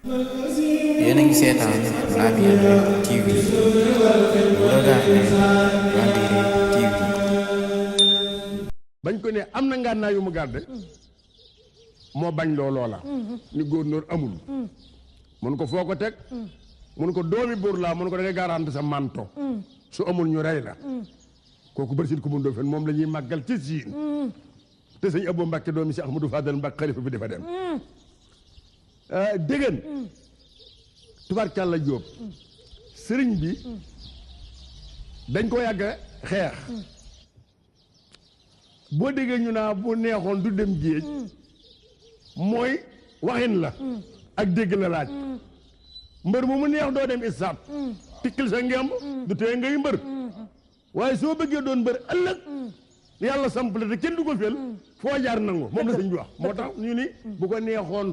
yéen a ngi seetaan Labyrinth TV vous regardez Labyrinth TV. bañ ko ne am na ngànnaay yu mu garde moo bañ loola ni góornóor amul mun ko foo ko teg mun ko doomi buur laa mun ko da ngay garante sa manto su amul ñu rey la kooku bërsit ku mun doo fen moom la ñuy màggal ci siin te sëñ Abou Mbacke doomi si Ahmadou Fadal Mbacke xalifa bi dafa dem déggan tubaarkàlla Jóob sëriñ bi dañ ko yàgg xeex boo déggee ñu naa bu neexoon du dem géej mooy waxin la ak dégg la laaj mbër mu mu neex doo dem isaab tikkil sa ngemb du tee ngay mbër waaye soo bëggee doon mbër ëllëg yàlla sampale te kenn du ko fel foo jaar nangu moom la sëñ bi wax moo tax ñu ni bu ko neexoon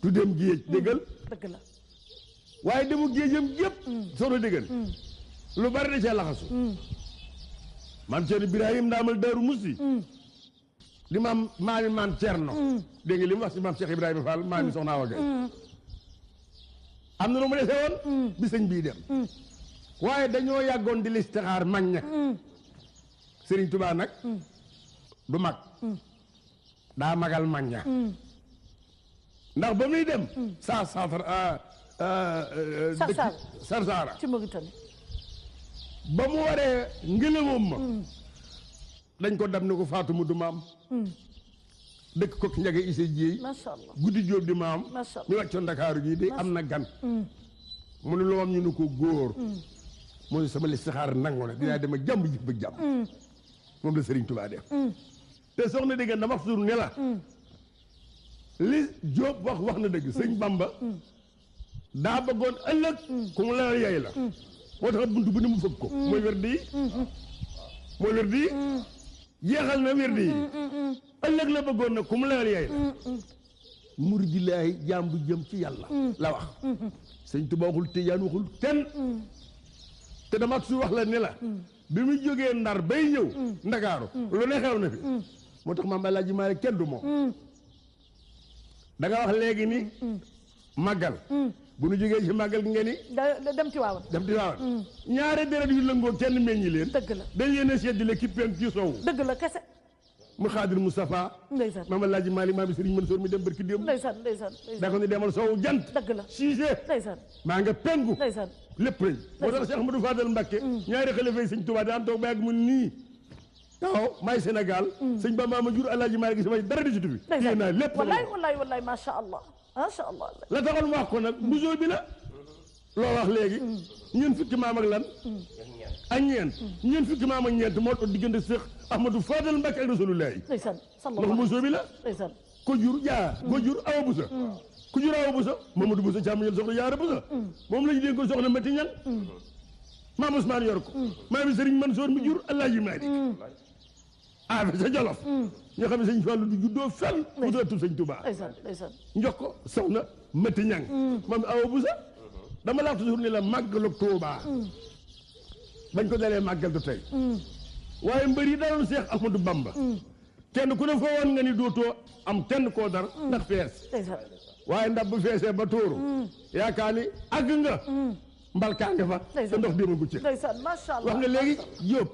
du dem géej déggal dëgg la waaye demu géejam yëpp soxna déggal lu bari da cee laxasu maam Ceerno Ibrahim ndaamal Daaru Musti di maam Ceerno dégg nga li mu wax si maam Cheikh Ibrahima Fall maami soxna Awa Gaye am na lu mu dese woon bi sëñ bii dem waaye dañoo yàggoon di listixaar mag ña Sëriñ Tuubaa nag du mag daa magal mag ña ndax ba muy dem Sarsara ci Mauritanie ba mu waree ngëlëmoom ma dañ ko dam ni ko faatu mu du maam dëkk ko njage ise jéey macha allah guddi jóob di maam macha allah ñu wàccoon Ndakaaru gi di am na gan mu ne loom ñu ne ko góor mooy sama listixaar nangu na dinaa dem ak jàmm ji ba jàmm moom la Sëriñ Tuubaa def te soxna dégg dama wax ne la li Jóob wax na dëgg sëñ Bamba daa bëggoon ëllëg ku mu la yey la moo tax buntu bu ne mu fëgg ko mooy wér di jeexal na wér di ëllëg la bëggoon na ku mu la yey la muridilaahi jaam bu jëm ci yàlla la wax sëñ Tuubaa waxul Tijaan waxul kenn te dama su wax la ne la bi muy jógee Ndar bay ñëw Ndakaaru lu ne xew na fi moo tax maam Alaaji Maalik kenn du moom da nga wax léegi ni màggal bu nu jógee ci màggal gi ngeen ni dem ci waawan ñaare deret yu lëngoo kenn meññi leen dëgg la dañ leen a seddile ki penk ci sowu dëgg la kese mu Xaadir Moustapha ndeysaan maam Alaaji Maalik maam Sëriñ Mansoor mi dem barki démb ndeysaan da ko ni demal sowu jant dëgg la siise ndeysaan maa nga penku ndeysaan lépp lañ moo tax Cheikh Ahmadou Fadal Mbacké ñaari xalifa yi sëñ Tuubaa daan toog ba yàgg mu nii waaw maay Sénégal sëñ Ba maama jur Alaaji Maalik gi samay dara di ci tubi téye naa lépp wallaay macha allah la taxoon mu wax ko nag busoo bi la loo wax léegi ñeent fukki maam ak lan ak ñeent fukki maam ak ñeent moo tax diggante Cheikh Ahmadou Fadal Mbacké ak Rasulullahi ndeysaan ndax busoo bi la ndeysaan ko jur ko jur awa busa ku jur awa busa Mamadou Busa càmmoñal soxna Jaara Busa moom lañu dénk ko soxna Mati Ñang maam Ousmane yor ko maami Sëriñ Mansoor mi jur Alaaji Maalik afe sa Jolof ñoo xam ne sëñ Fallu du juddoo fenn mu dootul sëñ Tuubaa ndeysaan njox ko soxna Mati Ñang maam awa busa dama laa toujours ni la màggalu Tuubaa bañ ko dalee màggal du tey waaye mbër yi daloon Seex Ahmadu Bamba kenn ku ne foo woon nga ni dootoo am kenn koo dar ndax fees waaye ndax bu feesee ba tóoru yaakaar ni àgg nga mbalkaa nga fa te ndox déema gu ci wax nga léegi Jóob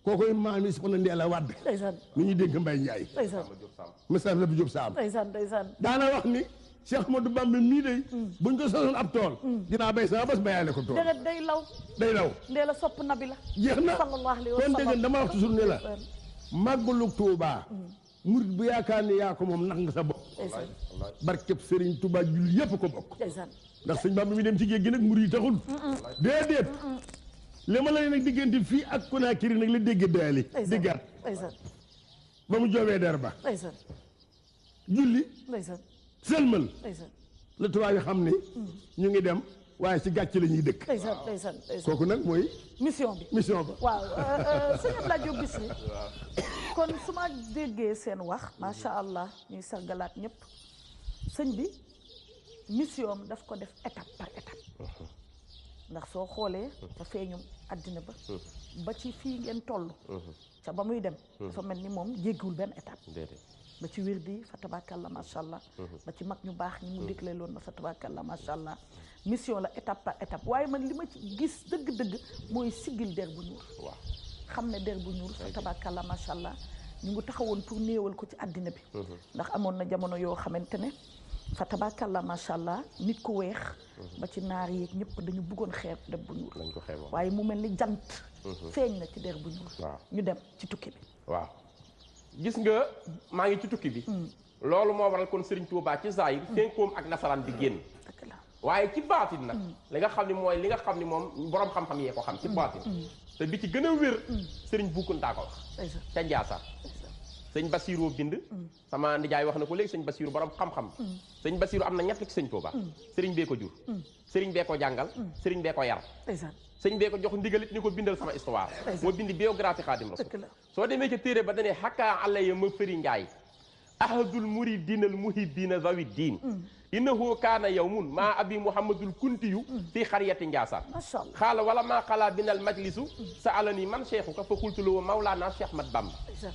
kookoy maam yi soxna Ndeela Wàdd mi ñuy dégg Mbay Njaay message la bu Jóob Saam daana wax ni Cheikh Ahmadou Bamba mii day buñ ko sosoon ab tool dinaa bay sama bés bayaale ko tool day law Ndeela sopp nabi la jeex na kon dégg dama wax toujours ne la màggalu Tuubaa murit bu yaakaar ni yaa ko moom nax nga sa bopp barkeb Sëriñ Tuubaa julli yépp ko bokk ndax sëñ Bamba mi dem ci géej gi nag murit yi taxul déedéet li ma la ne nag diggante fii ak Conakry nag la dégg daali déggaat ba mu joobee der ba julli sëlmal la tubaab yi xam ni ñu ngi dem waaye ci gàcc la ñuy dëkk kooku nag mooy mission ba waaw sëñ Abdoulaye Diop Bichri kon su ma déggee seen wax macha allah ñuy sargalaat ñëpp sëñ bi mission am daf ko def étape par étape ndax soo xoolee ca feeñum àddina ba ci fii ngeen toll ca ba muy dem dafa mel ni moom jéggiwul benn étape ba ci wirdi fa tabakalla macha allah. ba ci mag ñu baax ñi mu dégle loon na fa tabakalla macha allah. mission la étape par étape waaye man li ma ci gis dëgg-dëgg mooy siggil der bu ñuul. waaw xam ne der bu ñuul fa tabakalla macha allah ñu ngi taxawoon pour néewal ko ci àddina bi. ndax amoon na jamono yoo xamante ne fa tabakalla macha allah nit ku weex. ba ci naar yeeg ñëpp dañu bëggoon xeeb der bu ñuul. lañ ko xeeboon waaye mu mel ni jant. feeñ na ci der bu ñuul. waaw ñu dem ci tukki bi. waaw gis nga maa ngi ci tukki bi. loolu moo waral kon Serigne Touba ci zaahir fenkoom ak nasaraan bi génn. dëgg la waaye ci baatin nag. li nga xam ne mooy li nga xam ne moom borom xam-xam yee ko xam ci baatin. te bi ci gën a wér. Serigne Boukounta ko wax. ca Ndiassane. sëñ Basirou bind. sama nijaay wax na ko léegi sëñ Basirou borom xam-xam. sëñ Basirou am na ñett ci sëñ Touba. Serigne bee ko jur. Serigne bee ko jàngal. Serigne bee ko yar. sëñ bee ko jox ndigalit ni ko bindal sama histoire. moo bindi biographie Xaadim Rasul. soo demee ca téere ba danee xakkaa alaya ma fëri Njaay. ahadul muridinal muhibbina zawi diin. innahu kaana yawmun maa abi muhammadul kuntiyu fii xariyati Njaasaan. macha allah xaala wala maa xalaa binal majlisu sa alani man cheikhuka fa xultu la woo mawlaana Cheikh Mat Bamba.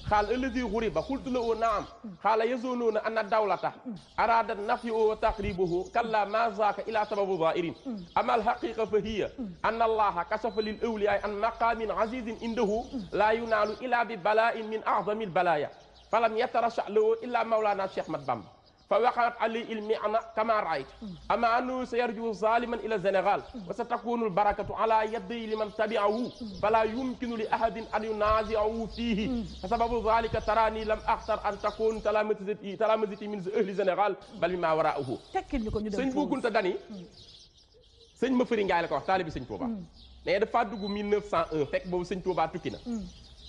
xaal alladi xuriba xultu la woo naam. xaala yazoonoona anna dawlata araada nafyi wa taqribuhu kalla ma zaaka ila sababu zairin amal haqiqa fa hiya anna allaha kasafa lil awliyaay an maqamin azizin indahu laa yunaalu ila bi bala'in min a'zami al balaya falam yatarasha lahu illa mawlaana Cheikh Mat Bamba fa waqaat ali ilmi ana kama raayt ama annahu sayarju zaliman ila Sénégal wa sa takunu albarakatu ala yadi liman tabi'ahu fala yumkinu li ahadin an yunazi'ahu fihi fa sababu dhalika tarani lam akhtar an takun talamaziti min ahli Sénégal bal mimma wara'ahu tekkil ñu ko ñu dem sëñ Boukounta dani sëñ ma fëri Ngaay la ko wax taalibi sëñ Touba mais dafa dugg 1901 fekk boobu sëñ Touba tukki na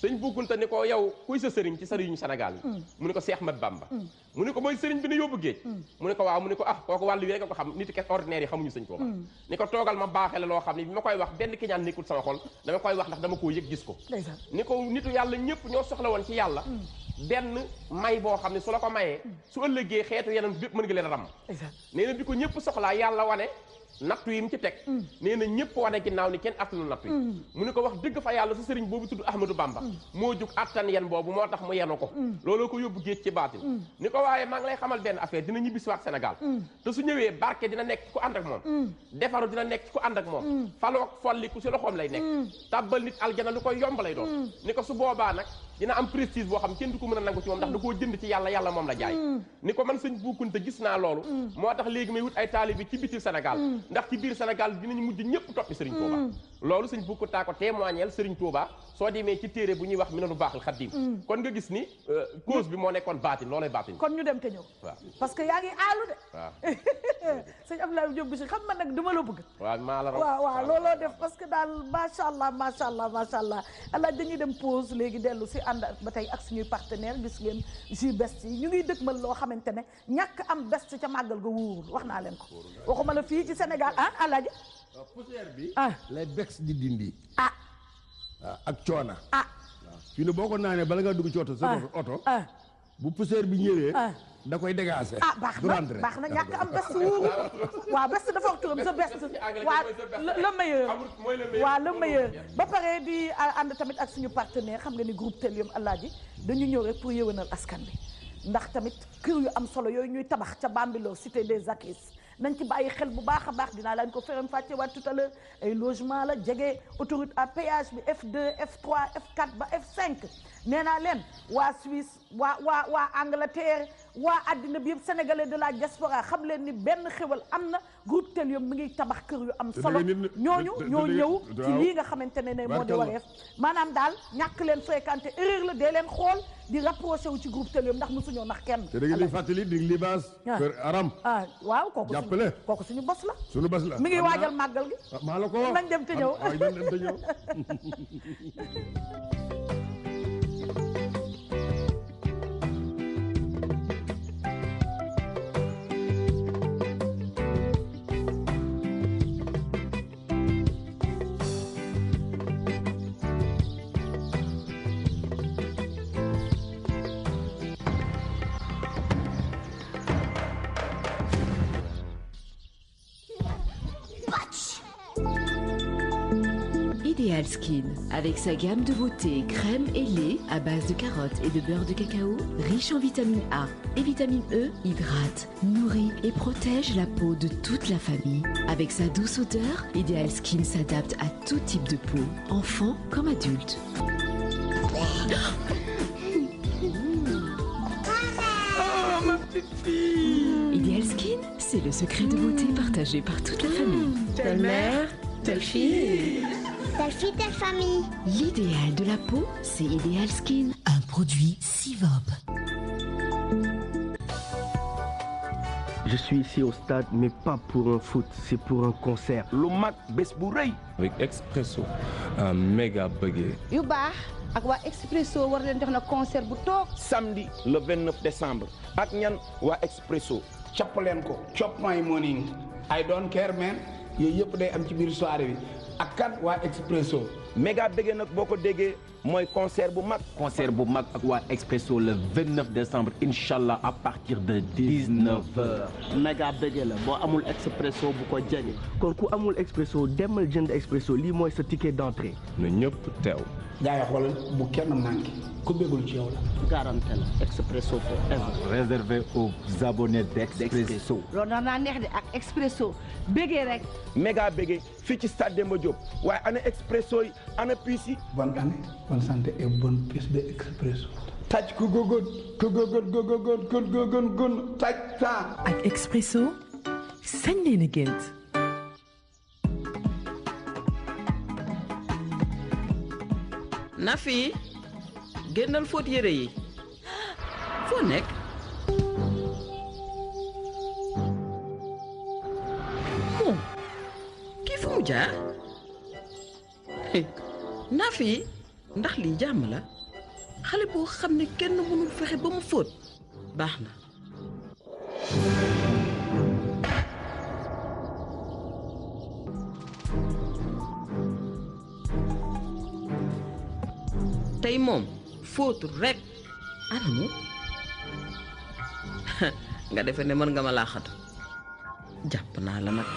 sëñ Boukounta ni ko yow kuy sa sëriñ ci sëriñu Sénégal yi mu ne ko Cheikh Mat Bamba mu ne ko mooy sëriñ bi ne yóbbu géej mu ne ko waaw mu ne ko ah kooku wàllu wi rek nga ko xam nit ki ordinaire yi xamuñu sëñ Touba ni ko toogal ma baaxee la loo xam ne bi ma koy wax benn ki ñaan nekkul sama xol dama koy wax ndax dama koo yëg gis ko ni ko nitu yàlla ñëpp ñoo soxla woon ci yàlla benn may boo xam ne su la ko mayee su ëllëgee xeetu yeneen bépp mën nga leen a ram nee na bi ko ñëpp soxlaa yàlla wane nattu yi mu ci teg nee na ñëpp wane ginnaaw ni kenn attanu nattu yi mu ne ko wax dëgg fa yàlla sa sëriñ boobu tudd Ahmadou Bamba moo jug attan yen boobu moo tax mu yenu ko looloo ko yóbbu géej ci baatin ni ko waaye maa ngi lay xamal benn affaire dina ñibbisiwaat Sénégal te su ñëwee barke dina nekk ci ku ànd ak moom defaru dina nekk ci ku ànd ak moom faloog folli ku si loxoom lay nekk tàbbal nit aljana lu koy yomb lay doon ni ko su boobaa nag dina am prestige boo xam kenn du ko mën a nangu ci moom ndax da koo jënd ci yàlla yàlla moom la jaay ni ko man sëñ Boukounta gis naa loolu moo tax léegi may wut ay taalibe ci biti Sénégal ndax ci biir Sénégal dinañu mujj ñëpp toppi Serigne Touba loolu sëñ Boukounta ko témoignel Serigne Touba soo demee ci téere bu ñuy wax Minanu Baaxil Xaddim kon nga gis ni cause bi moo nekkoon baatin loolay baatin kon ñu dem te ñëw waaw parce que yaa ngi aalu de waaw sëñ Abdoulaye Diop Bichri xam man nag dama la bëgg waaw maa la raw waaw looloo def parce que daal macha allah macha allah macha allah allah dañuy dem pause léegi dellu si ànd ba tey ak suñuy partenaire gis ngeen jus best yi ñu ngi dëgmal loo xamante ne ñàkk am best ca màggal ga wóorul wax naa leen ko waxuma la fii ci Sénégal alaaji poussière bi ah lay bex di dindi ah ak coona ah fii ne boo ko naanee bala nga dugg ci oto sa oto bu poussière bi ñëwee da koy dégager baax na baax na ñàkk am best wóoru waaw best dafa wax turam sa best waa le meilleur waaw le meilleur ba pare di ànd tamit ak suñu partenaire xam nga ni groupe Telium Alaaji dañu ñëw rek pour yëwénal askan bi ndax tamit kër yu am solo yooyu ñuy tabax ca Bambilor cité des Akis nañ ci bàyyi xel bu baax a baax dinaa leen ko feram fàcce waat tout à l'heure ay logement la jege autoroute à péage bi F2 F3 F4 ba F5 nee naa leen waa Suisse waa Angleterre waa àddina bi yëpp sénégalais de la diaspora xam leen ni benn xewal am na groupe Telium mi ngi tabax kër yu am solo ñooñu ñoo ñëw ci lii nga xamante ne moo di wareef maanaam daal ñàkk leen fréquenté erreur la dee leen xool di rapproché wu ci groupe Telium ndax mosuñoo nax kenn te da ngeen di fàttali di libaas kër aram waaw kooku suñu bos la suñu bos la mi ngi waajal màggal gi maa la ko wax nañ dem te ñëw nañ dem te ñëw Ideal Skin. Avec sa gamme de beauté, crème et lait à base de carottes et de beurre de cacao, riche en vitamine A et vitamine E, hydrate, nourrit et protège la peau de toute la famille. Avec sa douce odeur, Ideal Skin s'adapte à tout type de peau, enfant comme adulte. Oh, ma petite fille. Ideal Skin, c'est le secret de beauté partagé par toute la famille. Telle mère, telle fille. Telle fille, telle famille. L'idéal de la peau, c'est Ideal Skin. Un produit Sivop. Je suis ici au stade, mais pas pour un foot, c'est pour un concert. lu mag bés bu rëy. Avec Expresso, un méga bëggee. yu baax ak waa Expresso war leen jox na concert bu toog. samedi le 29 décembre ak ñan waa Expresso. capp leen ko chop my morning I don't care man yooyu yëpp day am ci biir soirée bi ak kan waa Expresso. méga bëggee nag boo ko déggee mooy concert bu mag. concert bu mag ak waa Expresso le 29 décembre incha allah à partir de 19h. méga bëggee la boo amul Expresso bu ko jege kon ku amul Expresso demal jënd Expresso lii mooy sa ticket d'entrée. na ñëpp teew. gars yi xoolal bu kenn manqué ku bëggul ci yow la. garantie la Expresso forever. réservé aux abonnés d'Expresso. loolu naa neex de ak Expresso bégee rek. méga bëggee fii ci stade Demba Diop waaye ana Expresso yi ana puce yi. bonne année bonne santé et bonne puce de Expresso. taj ku góogoon taj saa. ak Expresso sañ leen a gént. Nafi génnal fóot yére yi foo nekk kii fu mu jaar Nafi ndax lii jàmm la xale boo xam ne kenn mënul fexe ba mu fóot baax na tey moom fóotul rek anamu nga defe ne mën nga ma laaxatu jàpp naa la nag.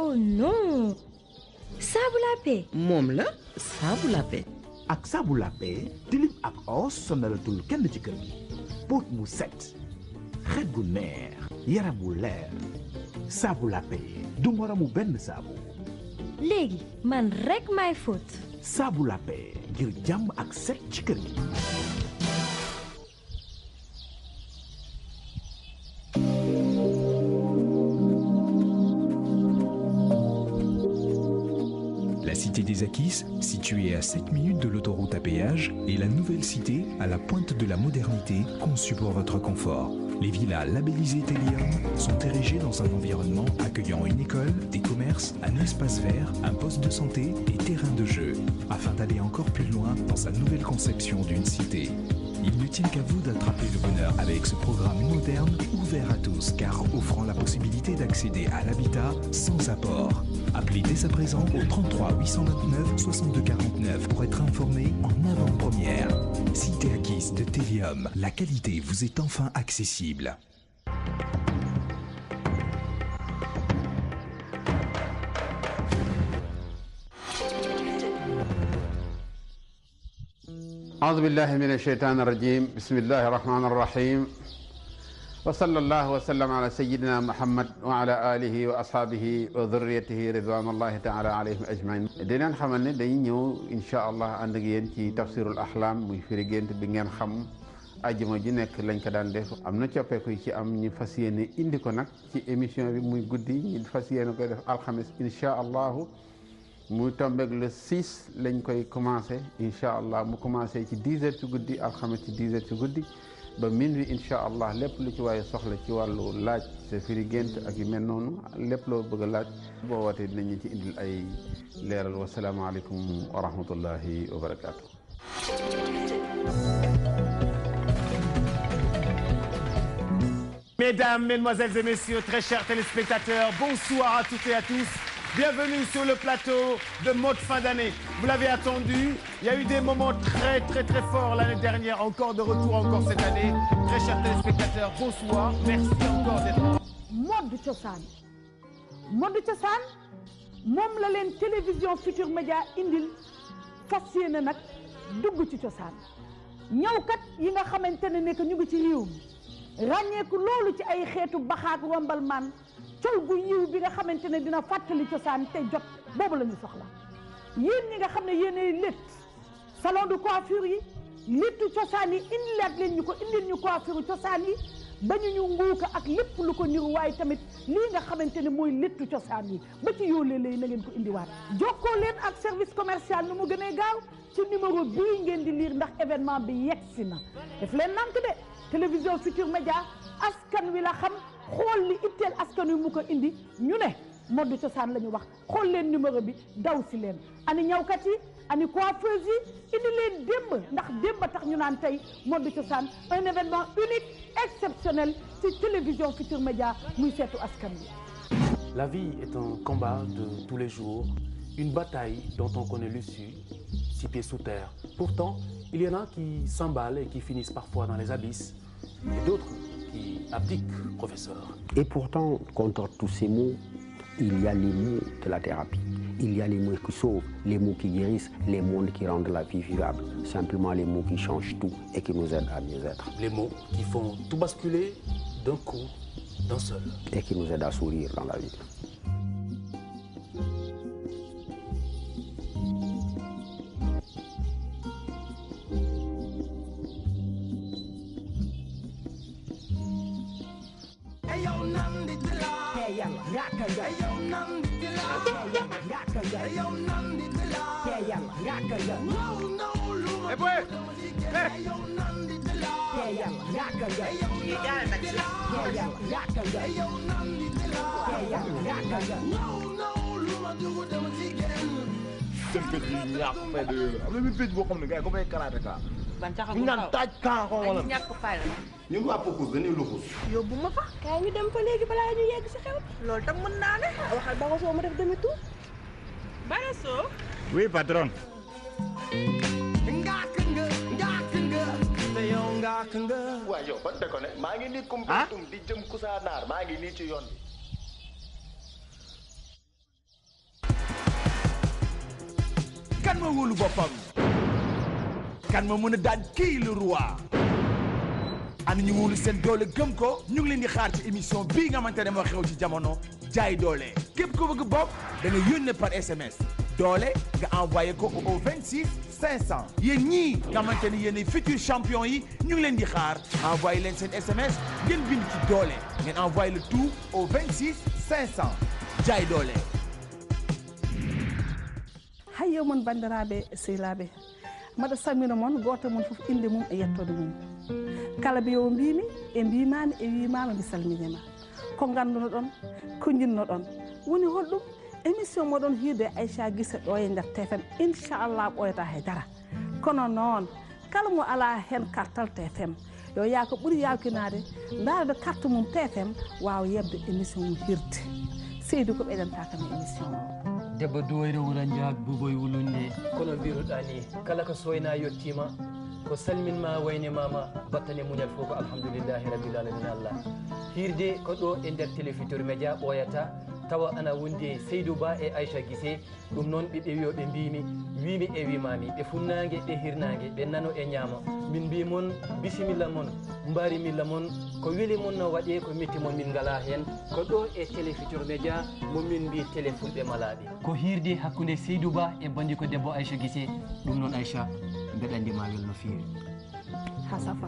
Oh non. saabu lappé. moom la saabu lappé. ak saabu lappé tilim ak os sonalatul kenn ci kër gi póot mu set xet gu neex yaram wu leer saabu lappé du moromu benn saabu. léegi man rek may fóot. saabu lappé ngir jàmm ak set ci kër gi. La cité des Akis, située à 7 minutes de l'autoroute à péage, est la nouvelle cité à la pointe de la modernité conçue pour votre confort. Les villas labellisées Télium sont érigées dans un environnement accueillant une école, des commerces, un espace vert, un poste de santé et terrain de jeu, afin d'aller encore plus loin dans sa nouvelle conception d'une cité. Il ne tient qu'à vous d'attraper le bonheur avec ce programme moderne ouvert à tous, car offrant la possibilité d'accéder à l'habitat sans apport. Appelez dès à présent au 33 829 62 49 pour être informé en avant-première. Cité Akis de Télium, la qualité vous est enfin accessible. أعوذ بالله من الشيطان الرجيم بسم الله الرحمن الرحيم وصلى الله وسلم على سيدنا محمد وعلى آله وأصحابه وذريته رضوان الله تعالى عليهم أجمعين dinañ xamal ne dañuy ñëw incha allah ànd ak yéen ci tafsirul ahlam muy firi gént bi ngeen xam ajjuma ji nekk lañ ko daan def am na coppeeku yi ci am ñu fas yéene indi ko nag ci émission bi muy guddi ñu fas yéene koy def alxamis incha allahu muy tombeeg le 6 lañ koy commencé incha allah mu commencé ci 10 heures ci guddi alxames ci 10 heures ci guddi ba minuit incha allah lépp lu ci waaye soxla ci wàllu laaj sa firi gént ak yu mel noonu lépp loo bëgg a laaj boo wootee dinañu ci indil ay leeral wasalaamaaleykum wa rahmatullahi wa barakaatu. Mesdames, Mesdemoiselles et Messieurs, très chers téléspectateurs, bonsoir à toutes et à tous. Bienvenue sur le plateau de mode fin d'année. Vous l'avez attendu, il y a eu des moments très forts l'année dernière, encore de retour encore cette année. Très chers téléspectateurs, bonsoir, merci encore d'être là. Mode cosaan moom la leen télévision Futur Média indil fas yéene nag dugg ci cosaan ñawkat yi nga xamante ne nekk ñu ngi ci réew mi ràññeeku loolu ci ay xeetu baxaak rombal man col gu yiw bi nga xamante ne dina fàttali cosaan te jot boobu la ñu soxla yéen ñi nga xam ne yéenay létt salon de coiffure yi léttu cosaan yi indilaat leen ñu ko indil ñu coiffure cosaan yi bañu ñu nguuka ak lépp lu ko niru waaye tamit lii nga xamante ne mooy léttu cosaan yi ba ci yóolee lay na ngeen ko indiwaat jokkoo leen ak service commercial nu mu gënee gaaw ci numéro bii ngeen di lire ndax événement bi yegsi na def leen nank de télévision Futur Média askan wi la xam xool li itteel askan wi mu ko indi ñu ne mode cosaan la ñu wax xool leen numéro bi daw si leen ani ñawkat yi ani coiffeuse yi indi leen démb ndax démb tax ñu naan tey mode cosaan un événement unique exceptionnel ci télévision Futur Média muy seetu askan wi. La vie est un combat de tous les jours, une bataille dont on connaît l'issue, 6 pieds sous terre. Pourtant, il y en a qui s'emballent et qui finissent parfois dans les abysses, et d'autres qui abdiquent, professeur. Et pourtant, contre tous ces maux, il y a les mots de la thérapie. Il y a les mots qui sauvent, les mots qui guérissent, les mots qui rendent la vie vivable. Simplement les mots qui changent tout et qui nous aident à mieux être. Les mots qui font tout basculer d'un coup, d'un seul. Et qui nous aident à sourire dans la vie. seen pej yi ñàkk fay de yooyu am na mi pej boo xam ne gars yi ko may karaate ka ban tax ñu naan taaj kaa xaw ma la ñàkk fay la ñun waa Pokus dañuy luxus yóbbu ma fa kaay ñu dem fa léegi balaa ñu yegg si xew loolu tam mën naa ne waxal Baraso ma def demi tour Baraso. Oui, patron. waaw yow ban de ko ne maa ngi nii Koumpentoum di jëm Kousanaar maa ngi nii ci yoon bi. kan ma wóolu boppam kan ma mën a daan kii le roi ana ñu wóolu seen doole gëm ko ñu ngi leen di xaar ci émission bii nga xamante ne moo xew ci jamono jaay doole képp ko bëgg bopp da nga yónnee par SMS doole nga envoyé ko au 26 500 yéen ñii nga xamante ne yéen ay futur champion yi ñu ngi leen di xaar envoyé leen seen SMS ngeen bind ci doole ngeen envoyé le tout au 26 500 jaay doole. hayyo mon bandiraɓe sehilaɓe mbaɗa sammina moon goto moon foof inde mum e yettode mum kala mbiyowo mbimi e mbimami e wimama mi salminima ko ganduno ɗon ko jinno ɗon woni holɗum émission moɗon hiide Aïcha Guissé ɗo e nder TFM inchallah ɓoyata haydara kono noon kala mo ala hen kartal TFM yo yaa ko ɓuuri yawkinade darade carte mum TFM wawa yebde émission mum hirde Seydou ko ɓeydanta kam émission o debbo duwoyre wuranjak buboy wulunde kono mbiruɗa ni kala ko soyna yettima ko salminma waynimama battane muñal fof ko alhamdoulillahi rabbil alamin Allah hirde ko ɗo e nder Télé Futurs Médias ɓoyata tawa ana wonde Seydou Ba e Aïcha Guissé ɗum noon ɓiɓɓe wiyoɓe mbimi wimi e wimami ɓe funnague ɓe hirnague ɓe nano e ñaama min mbimon bisimilla moon mbarimilla moon ko weeli moon no waɗe ko metti moon min ngala hen ko ɗo e Télé Futurs Médias momin mbi télé fulɓe malaɓe ko hirde hakkude Seydou Ba e bandiko debbo Aïcha Guissé ɗum noon Aïcha mbeɗa andima wel no fewi ha safa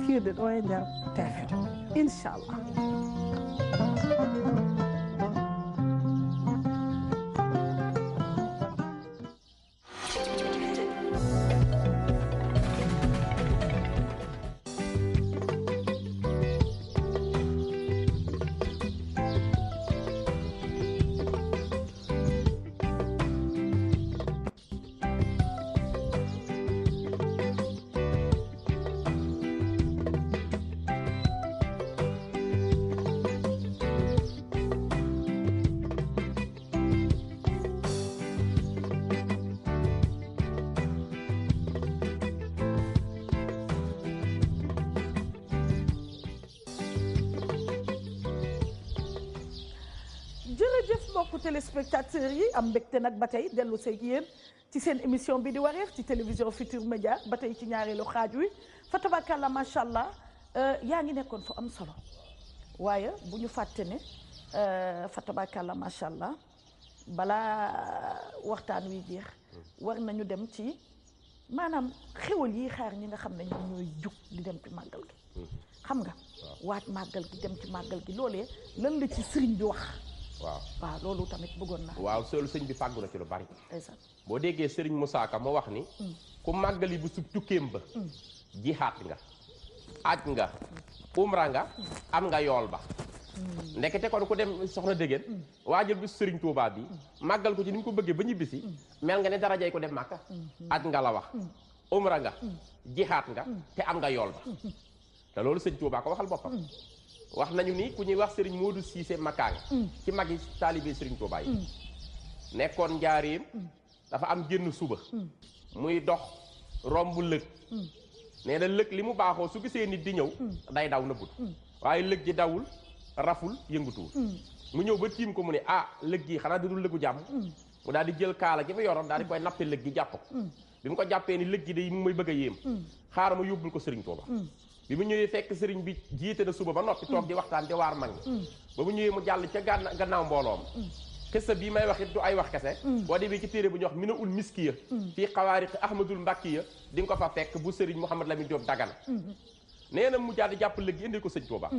hirde ɗo e nder TFM inchallah. mbokku téléspectateurs yi am mbégte nag ba tey dellu seeg yéen ci seen émission bi di wareef ci télévision Futurs Médias ba tey ci ñaareelu xaaj wi fa tabakalla macha allah yaa ngi nekkoon fu am solo waaye bu ñu fàtte ne fa tabakalla macha allah balaa waxtaan wi jeex war nañu dem ci maanaam xéwal yi xaar ñi nga xam ne ñoom ñooy jug di dem ci màggal gi xam nga waaj màggal gi dem ci màggal gi loolee lan la ci sëriñ bi wax waaw loolu tamit bëggoon naa waaw seelu sëñ bi fàggu na ci lu bari ndeysaan boo déggee sëriñ Moussa Ka mu wax ni ku màggali bu sub tukkeem ba jihaat nga aj nga umra nga am nga yool ba ndekete kon ku dem soxna déggéen waajal bi sëriñ Touba bi màggal ko ci ni mu ko bëggee ba ñibbisi mel nga ne darajay ko dem màkka aj nga la wax umra nga jihaat nga te am nga yool ba te loolu sëñ Touba ko waxal boppam wax nañu ni ku ñuy wax sëriñ Modou Cissé Makaang ci mag yi taalibe sëriñ Touba yi nekkoon njaareem dafa am génn suba muy dox romb lëg nee na lëg li mu baaxoo su gisee nit di ñëw day daw nëbbut waaye lëg ji dawul raful yëngutuwul mu ñëw ba tiim ko mu ne lëg gi xanaa dudul lëgu jàmm mu daal di jël kaala gi mu yoroon daal di koy nappe lëg gi jàpp ko bi mu ko jàppee ni lëg gi day mu may bëgg a yéem xaaral ma yóbbul ko sëriñ Touba bi mu ñëwee fekk sëriñ bi jiite na suba ba noppi toog di waxtaan di waar mag ñi ba mu ñëwee mu jàll ca gannaaw mbooloom xissa bii may wax it du ay wax kese boo demee ci téere bu ñu wax mina ul miskiya fii xawaariq ahmadul mbakkiya di nga ko fa fekk bu sëriñ Mouhamad Lamine Diop Dagana nee na mu jàll di jàpp lëg gi indi ko sëñ Touba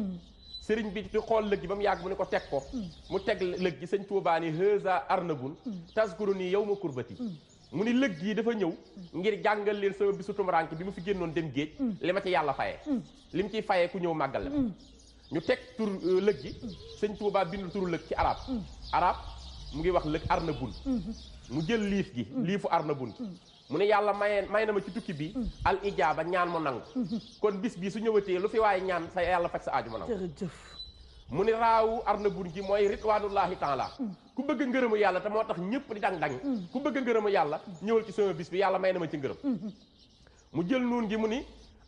sëriñ bi di xool lëg gi ba mu yàgg mu ne ko teg ko mu teg lëg gi sëñ Touba ni heusa arnabun taskuru nii yow ma kurbati mu ni lëg yi dafa ñëw ngir jàngal leen sama bisu tumuraanke bi ma fi génnoon dem géej li ma ci yàlla fayee li mu ciy fayee ku ñëw màggal la ñu teg tur lëg gi sëñ Touba bindu turu lëg ci arab mu ngi wax lëg arnabun mu jël liif gi liifu arnabun mu ne yàlla may na ma ci tukki bi al ijaaba ñaan mu nangu kon bis bii su ñëwatee lu fi waaye ñaan sa yàlla faj sa aaju mu nangu jërëjëf mu ni raawu arnabun gi mooy ridwanullahi taala ku bëgg ngërëmu yàlla te moo tax ñëpp di dang-dang ku bëgg ngërëmu yàlla ñëwal ci sama bis bi yàlla may na ma ci ngërëm mu jël nuun gi mu ni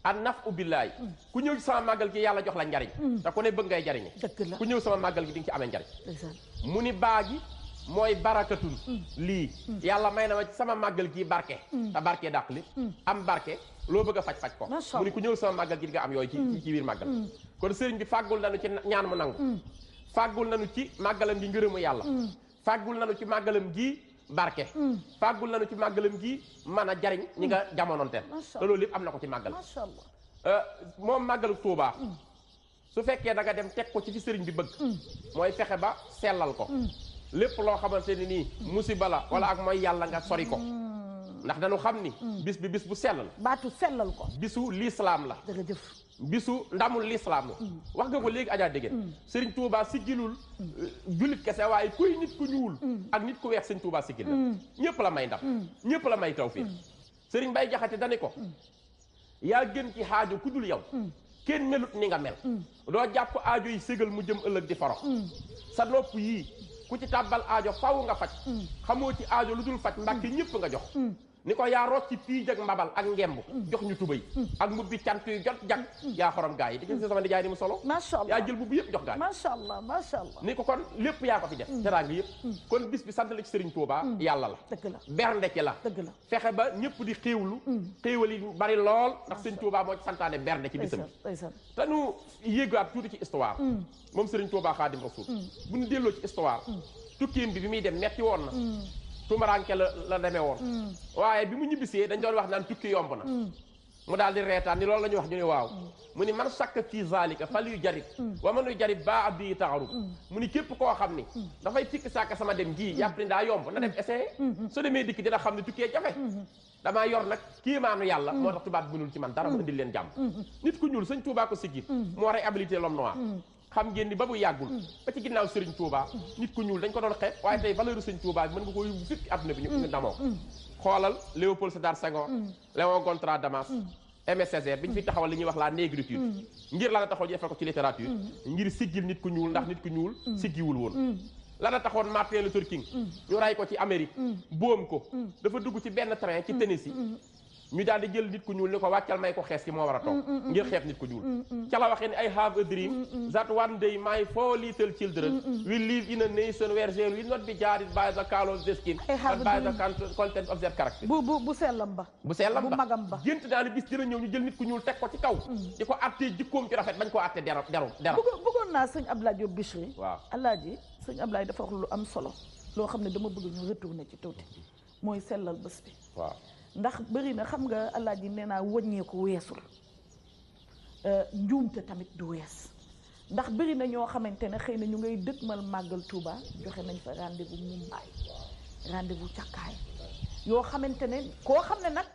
an naf ubillaay ku ñëw ci sama màggal gi yàlla jox la njariñ te ku ne bëgg ngay jariñe ku ñëw sama màggal gi di nga ci amee njariñ mu ni baa gi mooy barakatun lii yàlla may na ma ci sama màggal gi barke te barke dàq li am barke loo bëgg a faj ko mu ni ku ñëw sama màggal gi di nga am yooyu ci biir màggal kon sëriñ bi fàggul nañu ci ñaan mu nangu fàggul nañu ci màggalam gi ngërëmu yàlla fàggul nañu ci màggalam gi barke fàggul nañu ci màggalam gi mën a jariñ ñi nga jamonoonteel te loolu lépp am na ko ci màggal moom màggalu Tuubaa su fekkee da nga dem teg ko ci fi sëriñ bi bëgg mooy fexe ba sellal ko lépp loo xamante ni nii musiba la wala ak mooy yàlla nga sori ko ndax dañu xam ni bis bi bis bu sell la baatu sellal ko bisu lislaam la jërëjëf bisu ndamul lislaam la wax nga ko léegi Adja Dégg sëriñ Touba siggilul jullit kese waaye kuy nit ku ñuul ak nit ku weex sëriñ Touba siggil la ñëpp la may ndam ñëpp la may tawfiq sëriñ Bay Jaxate dani ko yaa gën ci xaajo ku dul yow kenn melut ni nga mel doo jàpp aajo yi ségal mu jëm ëllëg di forox sa nopp yii ku ci tàbbal aajo faw nga faj xamoo ci aajo lu dul faj mbàkke ñëpp nga jox ni ko yaa root ci piij ak mbabal ak ngemb jox ñu tubay ak mbubbi cant yu jot jag yaa xorom gaa yi di gis sama nijaay ni mu solo macha allah yaa jël mbubbi yëpp jox gaa yi macha allah macha allah ni ko kon lépp yaa ko fi def teraanga yëpp kon bis bi sant la ci Serigne Touba yàlla la dëgg la bernde ci la dëgg la fexe ba ñëpp di xéewlu xéewal yi bari lool ndax Serigne Touba moo ci santaane bernde ci bisam te nu yéegaat tuuti ci histoire moom Serigne Touba Xaadim Rasul bu ñu delloo ci histoire tukkiim bi muy dem metti woon na tumaraanke la demee woon waaye bi mu ñibbisee dañ doon wax naan tukki yomb na mu daal di reetaan ni loolu la ñuy wax ñu ne waaw mu ni man sakka fii zalika fal yu jarib wa man yu jarib baa ab bii taxarub mu ni képp koo xam ni dafay tikk sàkk sama dem ji yàpp ni daa yomb na dem essayé soo demee dikk dina xam ne tukkee jafe damaa yor nag kiimaanu yàlla moo tax tubaab bi mënul ci man dara mu indil leen jàmm nit ku ñuul sëñ Tuubaa ko siggil moo réhabilité l'homme noir xam ngeen ni ba bu yàggul ba ci ginnaaw Serigne Touba nit ku ñuul dañ ko doon xeeb waaye tey valeur Serigne Touba bi mën nga ko yóbbu fépp adduna bi ñu damoo xoolal Léopold Sédar Senghor Léon Gontran Damas Aimé Césaire bi ñu fi taxawal li ñuy wax la négritude ngir la na taxoon ñu defal ko ci littérature ngir siggil nit ku ñuul ndax nit ku ñuul siggiwul woon la na taxoon Martin Luther King ñu ray ko ci Amérique boom ko dafa dugg ci benn train ci Tennessee ñu daal di jël nit ku ñuul ni ko wàccal may ko xees ki moo war a toog ngir xeeb nit ku ñuul ca la waxee ne I have a dream that one day my 4 little children will live in a nation where they will not be judged by the color of their skin but by the content of their character bu sellam ba bu sellam ba magam ba gént daal bis dina ñëw ñu jël nit ku ñuul teg ko ci kaw di ko attee jikkoom ci rafet bañ ko attee deram bëggoon naa sëñ Abdoulaye Diop Bichri waaw alaaji sëñ Abdoulaye dafa wax lu am solo loo xam ne dama bëgg ñu retourner ci tuuti mooy sellal bés bi waaw ndax bëri na xam nga alaaji nee naa wàññeeku weesul njuumte tamit du wees ndax bëri na ñoo xamante ne xëy na ñu ngay dëkkmal màggal Touba joxe nañ fa rendez-vous Mumbai rendez-vous càkkaay yoo xamante ne koo xam ne nag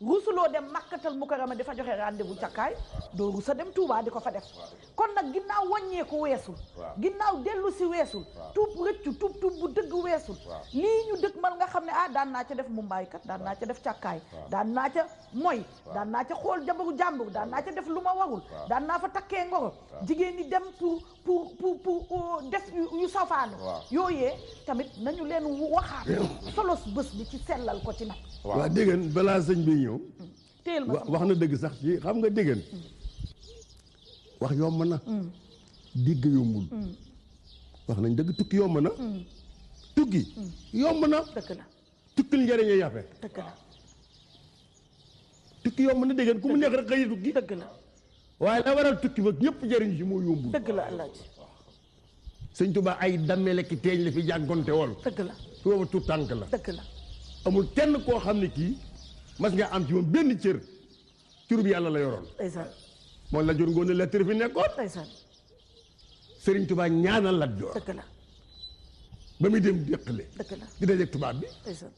rusuloo dem Makkatal Mukarrama di fa joxe rendez-vous càkkaay doo rusa dem Touba di ko fa def kon nag ginnaaw wàññeeku weesul ginnaaw dellu si weesul tuub rëccu tuub bu dëgg weesul lii ñu dëkkmal nga xam ne daan naa ca def Mumbai kat daan naa ca def càkkaay daan naa ca moy daan naa ca xool jabaru jàmbur daan naa ca def lu ma warul daan naa fa takkee ngoro jigéen ñi dem pour def yu safaanu yooyee tamit nañu leen waxaat solos bés bi ci sellal ko ci nag waaw dégg balaa sëñ bi ñëw teel ma wax na dëgg sax ci xam nga dégg wax yomb na dégg yombul wax nañ dëgg tukki yomb na tukki yomb na dëgg la tukkil njëriñ yafe dëgg la tukki yomb na dégg ku mu neex rek xëy tukki dëgg la waaye la waral tukki ba ñëpp jëriñ si moo yombul dëgg la alaaji sëñ Tuba ay dammele ki teeñ la fi jàngonte woon dëgg la su booba tout tànk la dëgg la amul kenn koo xam ne kii mas nga am ci moom benn cër cërub yàlla la yoroon ndeysaan moom la jor ngoone la tër fi nekkoon ndeysaan Sëriñ Tuba ñaanal la joor dëgg la ba muy dem déqale dëgg la di dajeeg tubaab bi ndeysaan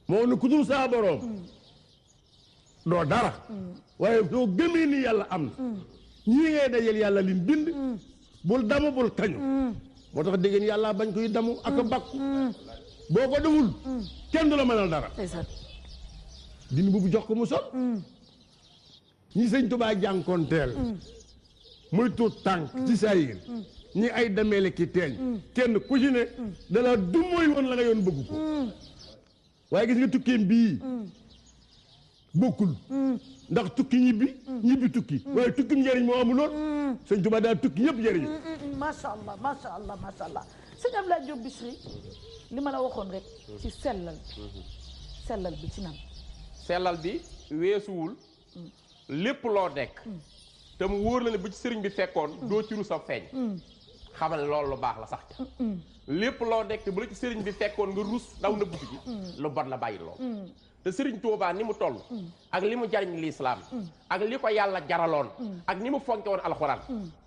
moo ne ku dul saa boroom doo dara waaye soo gëmee ni yàlla am na ñii ngay dajeel yàlla lim bind bul damu bul kañu moo tax dégg yàlla bañ koy damu ak a bakku boo ko deful kenn du la mënal dara dindi bu jox ko mu sol ñi sëñ Tuubaa jànkoonteel muy tuut tànk ci saayir ñi ay dameele ki teeñ kenn ku ci ne dala dumooy woon la nga yoon bëgg ko waaye gis nga tukkeem bii bokkul ndax tukki ñibbi tukki waaye tukki njëriñ moo amuloon sëñ Tuubaa daal tukki ñëpp njëriñu macha allah macha allah macha allah sëñ Abdoulaye Diop Bichri li ma la waxoon rek ci sellal bi ci nan sellal bi weesuwul lépp loo nekk te mu wóor la ne bu ci sëriñ bi fekkoon doo ci rus a feeñ xamal ne loolu lu baax la sax ca lépp loo nekk te bu la ci sëriñ bi fekkoon nga rus daw na buti ji lu bon la bàyyi lool te sëriñ Tuubaa ni mu toll ak li mu jariñ lislaam ak li ko yàlla jaraloon ak ni mu fonke woon alxuraan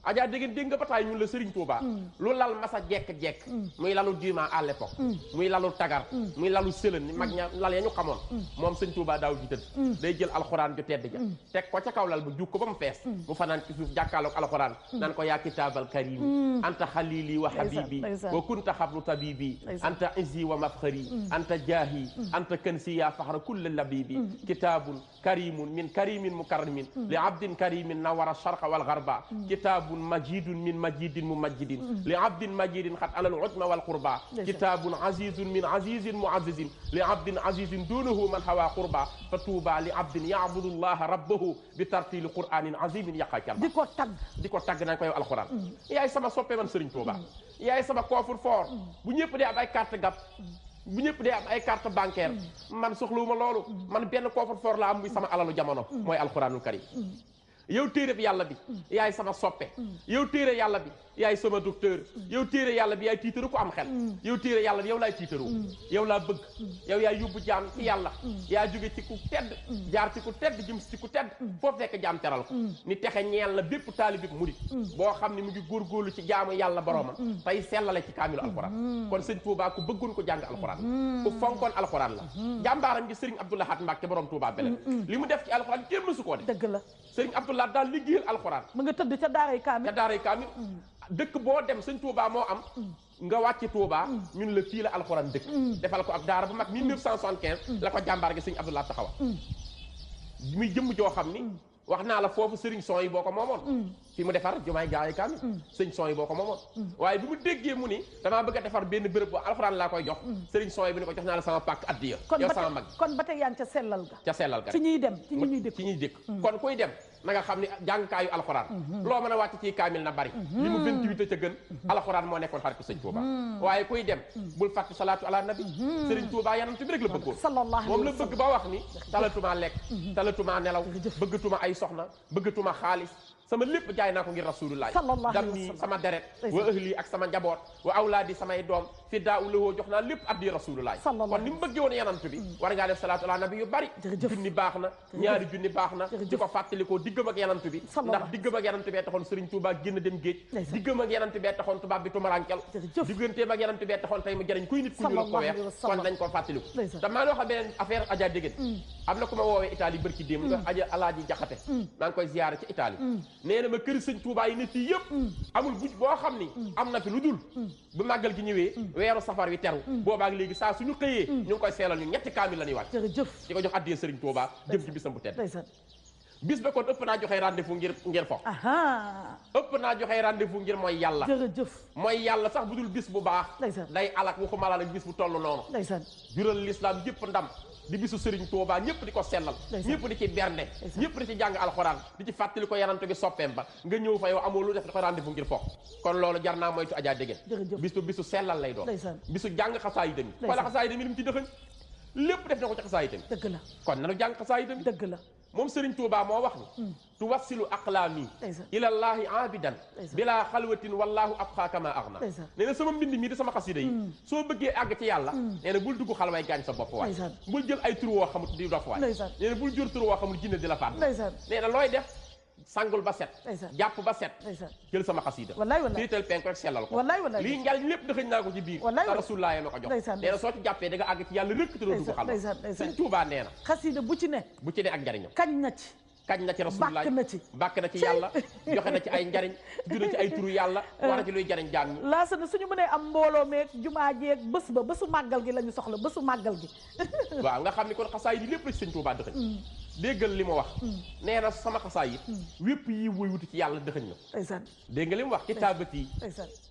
ajaa dégg nga bataay ñun la sëriñ Tuubaa lu lal masa jekk-jekk muy lalu diima à l'époque muy lalu tagar muy lalu sëlën ni mag ña lal ya ñu xamoon moom sëriñ Tuubaa daaw ji tëdd day jël alxuraan ju tedd ja teg ko ca kaw lal ba juk ko ba mu fees mu fanaan ci suuf jàkkaarloog alxuraan naan ko yaa kitaabal karimi anta xalili wa habibi wa kunta xablu tabibi anta izzi wa mafxari anta jaahi anta kansi yaa faxra kulla labibi kitaabun karimun min karimin mukarramin li abdin karimin nawara sharqa wal garba kitabun majidun min majidin mumajidin li abdin majidin xat alal ujma wal qurba kitabun azizun min azizin muazizin li abdin azizin dunahu man hawa qurba fa tuuba li abdin yaabudu llaha rabbahu bi tartili quranin azimin yaqacal di ko tagg nañ ko yow alquran yaay sama soppe man Sëriñ Tuuba yaay sama coffre fort bu ñëpp dee am ay carte gab bu ñëpp dee am ay carte bancaire man soxlawuma loolu man benn coffre-fort la am muy sama alalu jamono mooy alxuraanul karim yow téere bi yàlla bi yaay sama soppe yow téere yàlla bi yaay sama docteur yow téere yàlla bi yaay tiitaru ko am xel yow téere yàlla bi yow laay tiitaru yow laa bëgg yow yaay yóbbu jaam ci yàlla yaa jóge ci ku tedd jaar ci ku tedd jëm ci ku tedd foo fekk jaam teral ko ni texe ñeel la bépp taalibe bi murit boo xam ne mu ngi góorgóorlu ci jaamu yàlla boromam tey sellale ci kaamilu alxuraan kon sëñ Touba ku bëggoon ko jàng alxuraan ku fonkoon alxuraan la jàmbaaram gi sëriñ Abdou Lahad Mbacke borom Touba Belel li mu def ci alxuraan kenn mësu koo def dëgg la sëriñ Abdou Lahad daal liggéeyal alxuraan mu nga tëdd ca daaray kaamil dëkk boo dem sëñ Touba moo am nga wàcc Touba ñun la fii la alxuraan dëkk defal ko ab daara bu mag 1975 la ko jàmbaar gi sëñ Abdou Lahad taxawa muy jëmm joo xam ni wax naa la foofu sëriñ son yi boo ko moomoon fi mu defar jumaay gaay kaamil sëriñ son yi boo ko moomoon waaye bi mu déggee mu ni damaa bëgg a defar benn béréb bu alxuraan laa koy jox sëriñ son yi bi ni ko jox naa la sama pàkk addiya yow sama mag kon ba tey yaa ngi ca sellal ga ca sellal ga ci ñuy dem ci ñuy dëkk ci ñuy dëkk kon kuy dem na nga xam ni jàngkaayu alxuraan loo mën a wàcc ci kaamil na bari li mu 28 ca gën alxuraan moo nekkoon xaritu sëñ Touba waaye kuy dem bul fàtte salaatu ala nabi sëriñ Touba yanant bi rek la bëggoon moom la bëgg ba wax ni talatuma lekk talatuma nelaw bëggatuma ay soxna bëggatuma xaalis sama lépp jaay naa ko ngir rasulullah dam nii sama deret wa ahli ak sama njaboot wa awlaadi samay doom fi daa ulawoo jox naa lépp addi rasulullah kon ni mu bëggee woon yanant bi war ngaa def salaatu ala nabi yu bari junni baax na ñaari junni baax na di ko fàttalikoo diggam ak yanant bi ndax diggam ak yanant bee taxoon Sëriñ Tuubaa génn dem géej diggam ak yanant bee taxoon tubaab bi tumarankel digganteem ak yanant bee taxoon tey mu jëriñ kuy nit ku ñuul ko weex kon dañ ko fàttaliku te maa loo xam beneen affaire Adja Dégéen am na ku ma woowee Italie bërki démb nga Adja Alaaji Jaxate maa ngi koy ziyaare ci Italie nee na ma kër sëñ Touba yi ne fii yëpp amul buj boo xam ni am na fi lu dul bu màggal gi ñëwee weeru safar wi teru boobaak léegi saa suñu xëyee ñu ngi koy seelal ñu ñetti kaamil la ñuy wàcc di ko jox addiyee sëriñ Touba jëm ci bisam bu tedd bis ba kon ëpp naa joxe rendez-vous ngir fo ëpp naa joxe rendez-vous ngir mooy yàlla mooy yàlla sax bu dul bis bu baax day alak waxuma la nag bis bu toll noonu jural l'islam yëpp ndam di bisu Serigne Touba ñëpp di ko sellal ñëpp di ci bernde ñëpp di ci jàng alxuraan di ci fàttali ko yanante bi soppeem ba nga ñëw fa yow amoo lu def dafa rendez-vous ngir fokk kon loolu jar naa moytu Adja Dégéen bisu sellal lay doon bisu jàng xasaa yi tamit xoola xasaa yi tamit li mu ci dëxëñ lépp def na ko ci xasaa yi tamit dëgg la kon nanu jàng xasaa yi tamit dëgg la moom Serigne Touba moo wax ni tuwassilu aqlaami ilallaahi aabidan bila xalwatin wallahu abqa kama aghna nee na sama mbind mii di sama xasida yi soo bëggee àgg ci yàlla nee na bul dugg xalwaay gaañ sa bopp waay bul jël ay tur woo xamut di dof waay nee na bul jël tur woo xamul jinne di la faat nee na looy def sangul ba set jàpp ba set jël sama xasida féetal penk rek sellal ko lii njal lépp dëxëñ naa ko ci biir te rasulullah ma ko jox nee na soo ci jàppee da nga àgg ci yàlla rëkk te doo dugg xalwa sëñ Touba nee na xasida bu ci ne ak njariñam kañ na ci rasulullah bàkk na ci yàlla joxe na ci ay njariñ tudd na ci ay turu yàlla wax na ci luy jariñ jaam ñi laasa na suñu mënee am mbooloo meeg jumaa jeeg bésu màggal gi la ñu soxla bésu màggal gi waaw nga xam ni kon xasaay yi lépp la ci sëñ Touba dëxëñ déggal li mu wax nee na sama xasaay it wépp yi woy wuti ci yàlla dëxëñ na dégg nga li mu wax kitaabati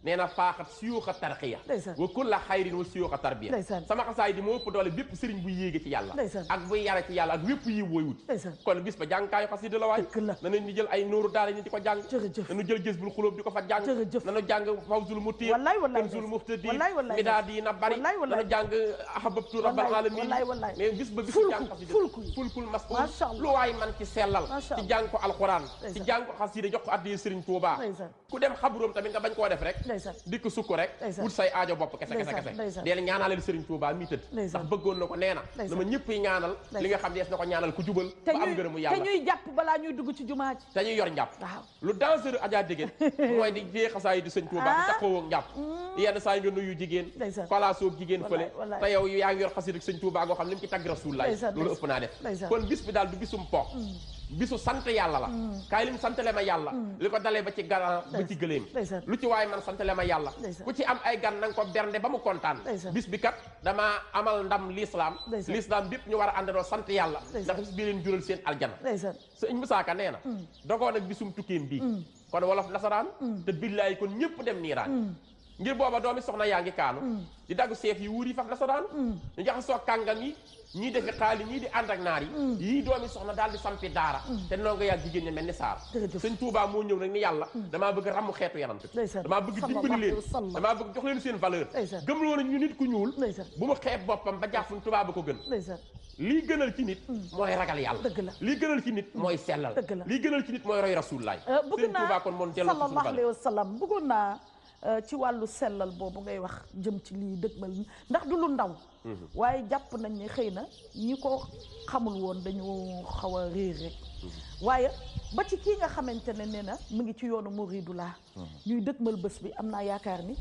nee na faaxat siyuuxa tarxiya wa kulla xayrin wa siyuuxa tarbiya sama xasaay di moo ëpp doole bépp sëriñ bu yéege ci yàlla ak buy yare ci yàlla ak wépp yi woy wuti kon bis ba jàngkaayu xasida la waay nanu ñu jël ay nooru daara ni di ko jàng nanu jël jës bul xulóob di ko fa jàng nanu jàng fawzul mutir kanzul muhtadin midaad yi na bari nanu jàng ahabbtu rabbal alamin mais bis ba bisu jàng xasida fulkul mas'ul lu waay man ci sellal ci jàng ko alxuraan ci jàng ko xasida jox ko addi Serigne Touba ku dem xabroom tamit nga bañ koo def rek dikk sukk rek wut say aajo bopp kese deel ñaanalal Serigne Touba mi tëdd ndax bëggoon na ko nee na ma ñëpp yi ñaanal li nga xam dees na ko ñaanal ku jubal ba am ngërëmu yàlla te ñuy jàpp balaa ñuy dugg ci jumaa ji te ñuy yor njàpp lu dangereux Adja Dégéen mooy di jee xasaay di Serigne Touba di taxawoo njàpp yenn saa yi nga nuyu jigéen palaasoog jigéen fële te yow yaa ngi yor xasida Serigne Touba goo xam li mu ci tagg Rasulullah loolu ëpp naa def kon bis bi daal du bisum po bisu sant yàlla la kaay lim santale ma yàlla li ko dalee ba ci garan ba ci gëléem lu ci waaye man santale ma yàlla ku ci am ay gan nanga ko bernde ba mu kontaan bis bi kat dama amal ndam l'islam bépp ñu war a àndandoo sant yàlla ndax bis bi leen jural seen aljana sëñ Moussa Ka nee na dogoon ak bisum tukkeem bi kon wolof nasaraan te billaay kon ñëpp dem niiraan ngir booba doomi soxna yaa ngi kaanu di daggu seef yi wuur yi faf nasaraan ñu jaxasoo kàngam yi ñii defi xaali ñii di ànd ak naar yi yii doomi soxna daal di sampi daara te noo nga yàgg jigéen ñi mel ni saar sëñ Touba moo ñëw nag ni yàlla damaa bëgg ramu xeetu yanant damaa bëgg dimbali leen damaa bëgg jox leen seen valeur gëm loo na ñu nit ku ñuul bu mu xeeb boppam ba jàpp Touba ba ko gën lii gënal ci nit mooy ragal yàlla lii gënal ci nit mooy sellal lii gënal ci nit mooy roy Rasulullah sëñ Touba kon moom delloo sallallahu alayhi wa sallam bëggoon naa ci wàllu sellal boobu ngay wax jëm ci lii dëgmal ndax du lu ndaw waaye jàpp nañ ne xëy na ñi ko xamul woon dañu xaw a réer rek waaye ba ci kii nga xamante ne nee na mu ngi ci yoonu muridu laa ñuy dëgmal bés bi am naa yaakaar ni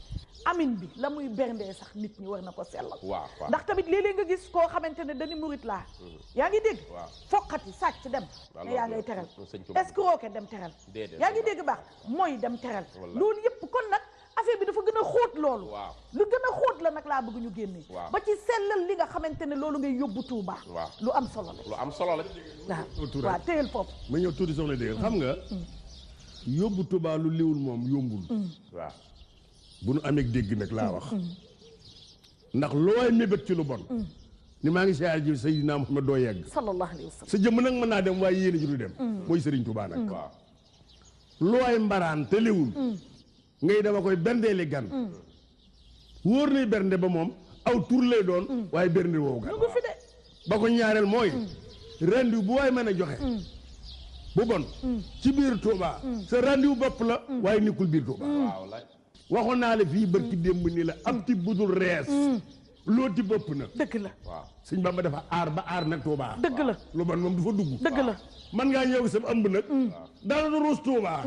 amin bi la muy berndee sax nit ñi war na ko sellal ndax tamit léeg-léeg nga gis koo xamante ne dañu murid laa yaa ngi dégg foqati sàcc dem ne yaa ngay teral escroquer dem teral yaa ngi dégg baax mooy dem teral loolu yëpp kon nag affaire bi dafa gën a xóot loolu waaw lu gën a xóot la nag laa bëgg ñu génne ba ci sellal li nga xamante ne loolu ngay yóbbu Touba waaw lu am solo la lu am solo la waaw téyel foofu ma ñëw tuuti soxna dégg xam nga yóbbu Touba lu liwul moom yombul waaw bu nu amee dégg nag laa wax ndax looy mébét ci lu bon ni maa ngi siyaar ji Seydina Muhammad doo yegg sallallahu alayhi wa sallam sa jëmm nag mën naa dem waaye yéen a ji du dem mooy Serigne Touba nag waaw looy mbaraan te liwul ngay dama koy berndeeli gan wóor na bernde ba moom aw tur lay doon waaye bernde woowu gan ba ko ñaareel mooy rendiw bu waay mën a joxe bu bon ci biir Touba sa rendiw bopp la waaye nekkul biir Touba waxoon naa la fii barki démb ni la ab ti budul rees loo ti bopp na dëgg la waaw sëñ Bamba dafa aar ba aar nag Touba dëgg la lu bon moom du fa dugg dëgg la man ngaa ñëw sa ëmb nag dara du ruus Touba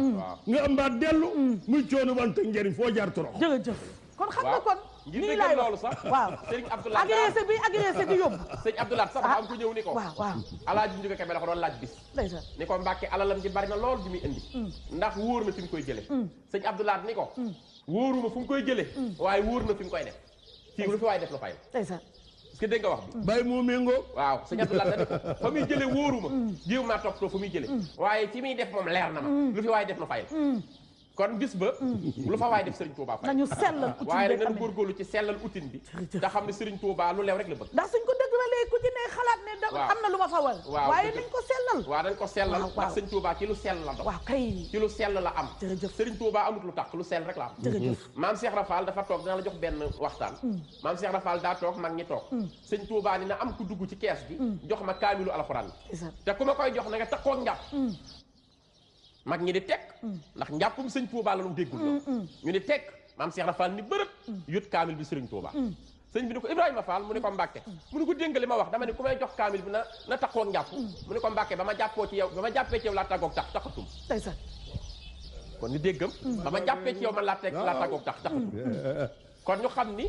nga ëmbaat dellu muy coono wante njëriñ foo jaar torox jërëjëf kon xam nga kon ngir nii dëggal laay loolu sax waaw Serigne Abdoulaye agressé bi yóbbu sëñ Abdoulaye sax dafa am ko ñëw ni ko waaw alaaji Njuga Kebe la ko doon laaj bis ni ko Mbàkke alalam ji bari na lool bi muy indi ndax wóor na fi mu koy jële sëñ Abdoulaye ni ko wóoruma fu mu koy jële waaye wóor na fi mu koy def fii lu fi waaye def la fay parce que dégg nga wax bi bàyyi moo méngoo waaw sëñ Abdoulaye da ko fa muy jële wóoruma jéew maa toppatoo fa muy jële waaye fi muy def moom leer na ma lu fi waaye def la fay kon bis ba lu fa waay def Serigne Touba fay nañu sellal outil waaye nag nañu góorgóorlu ci sellal outil bi te xam ne Serigne Touba lu leew rek la bëgg ndax suñ ko dëggalee ku ci ne xalaat ne da am na lu ma fa war waaye nañ ko sellal waaw dañ ko sellal ndax Serigne Touba ci lu sell la dox waaw kay ci lu sell la am Serigne Touba amut lu tax lu sell rek la am maam Cheikh Rafal dafa toog dina la jox benn waxtaan maam Cheikh Rafal daa toog mag ñi toog Serigne Touba ni na am ku dugg ci kees gi jox ma kaamilu alxuraan te ku ma koy jox na nga taxoo njàpp mag ñi di tekk ndax njàppum sëñ Touba la ñu déggul ñu di tekk maam Cheikh Rafal ni bërëb yót kaamil bi Serigne Touba sëñ bi ni ko Ibrahima Fall mu ne ko Mbàkke mu ne ko déngale ma wax dama ne ku may jox kaamil bi na taxoon njàpp mu ne ko Mbàkke ba ma jàppoo ci yow ba ma jàppee ci yow laa tàggoog taxatum kon ni déggam ba ma jàppee ci yow man laa tàggoog taxatum kon ñu xam ni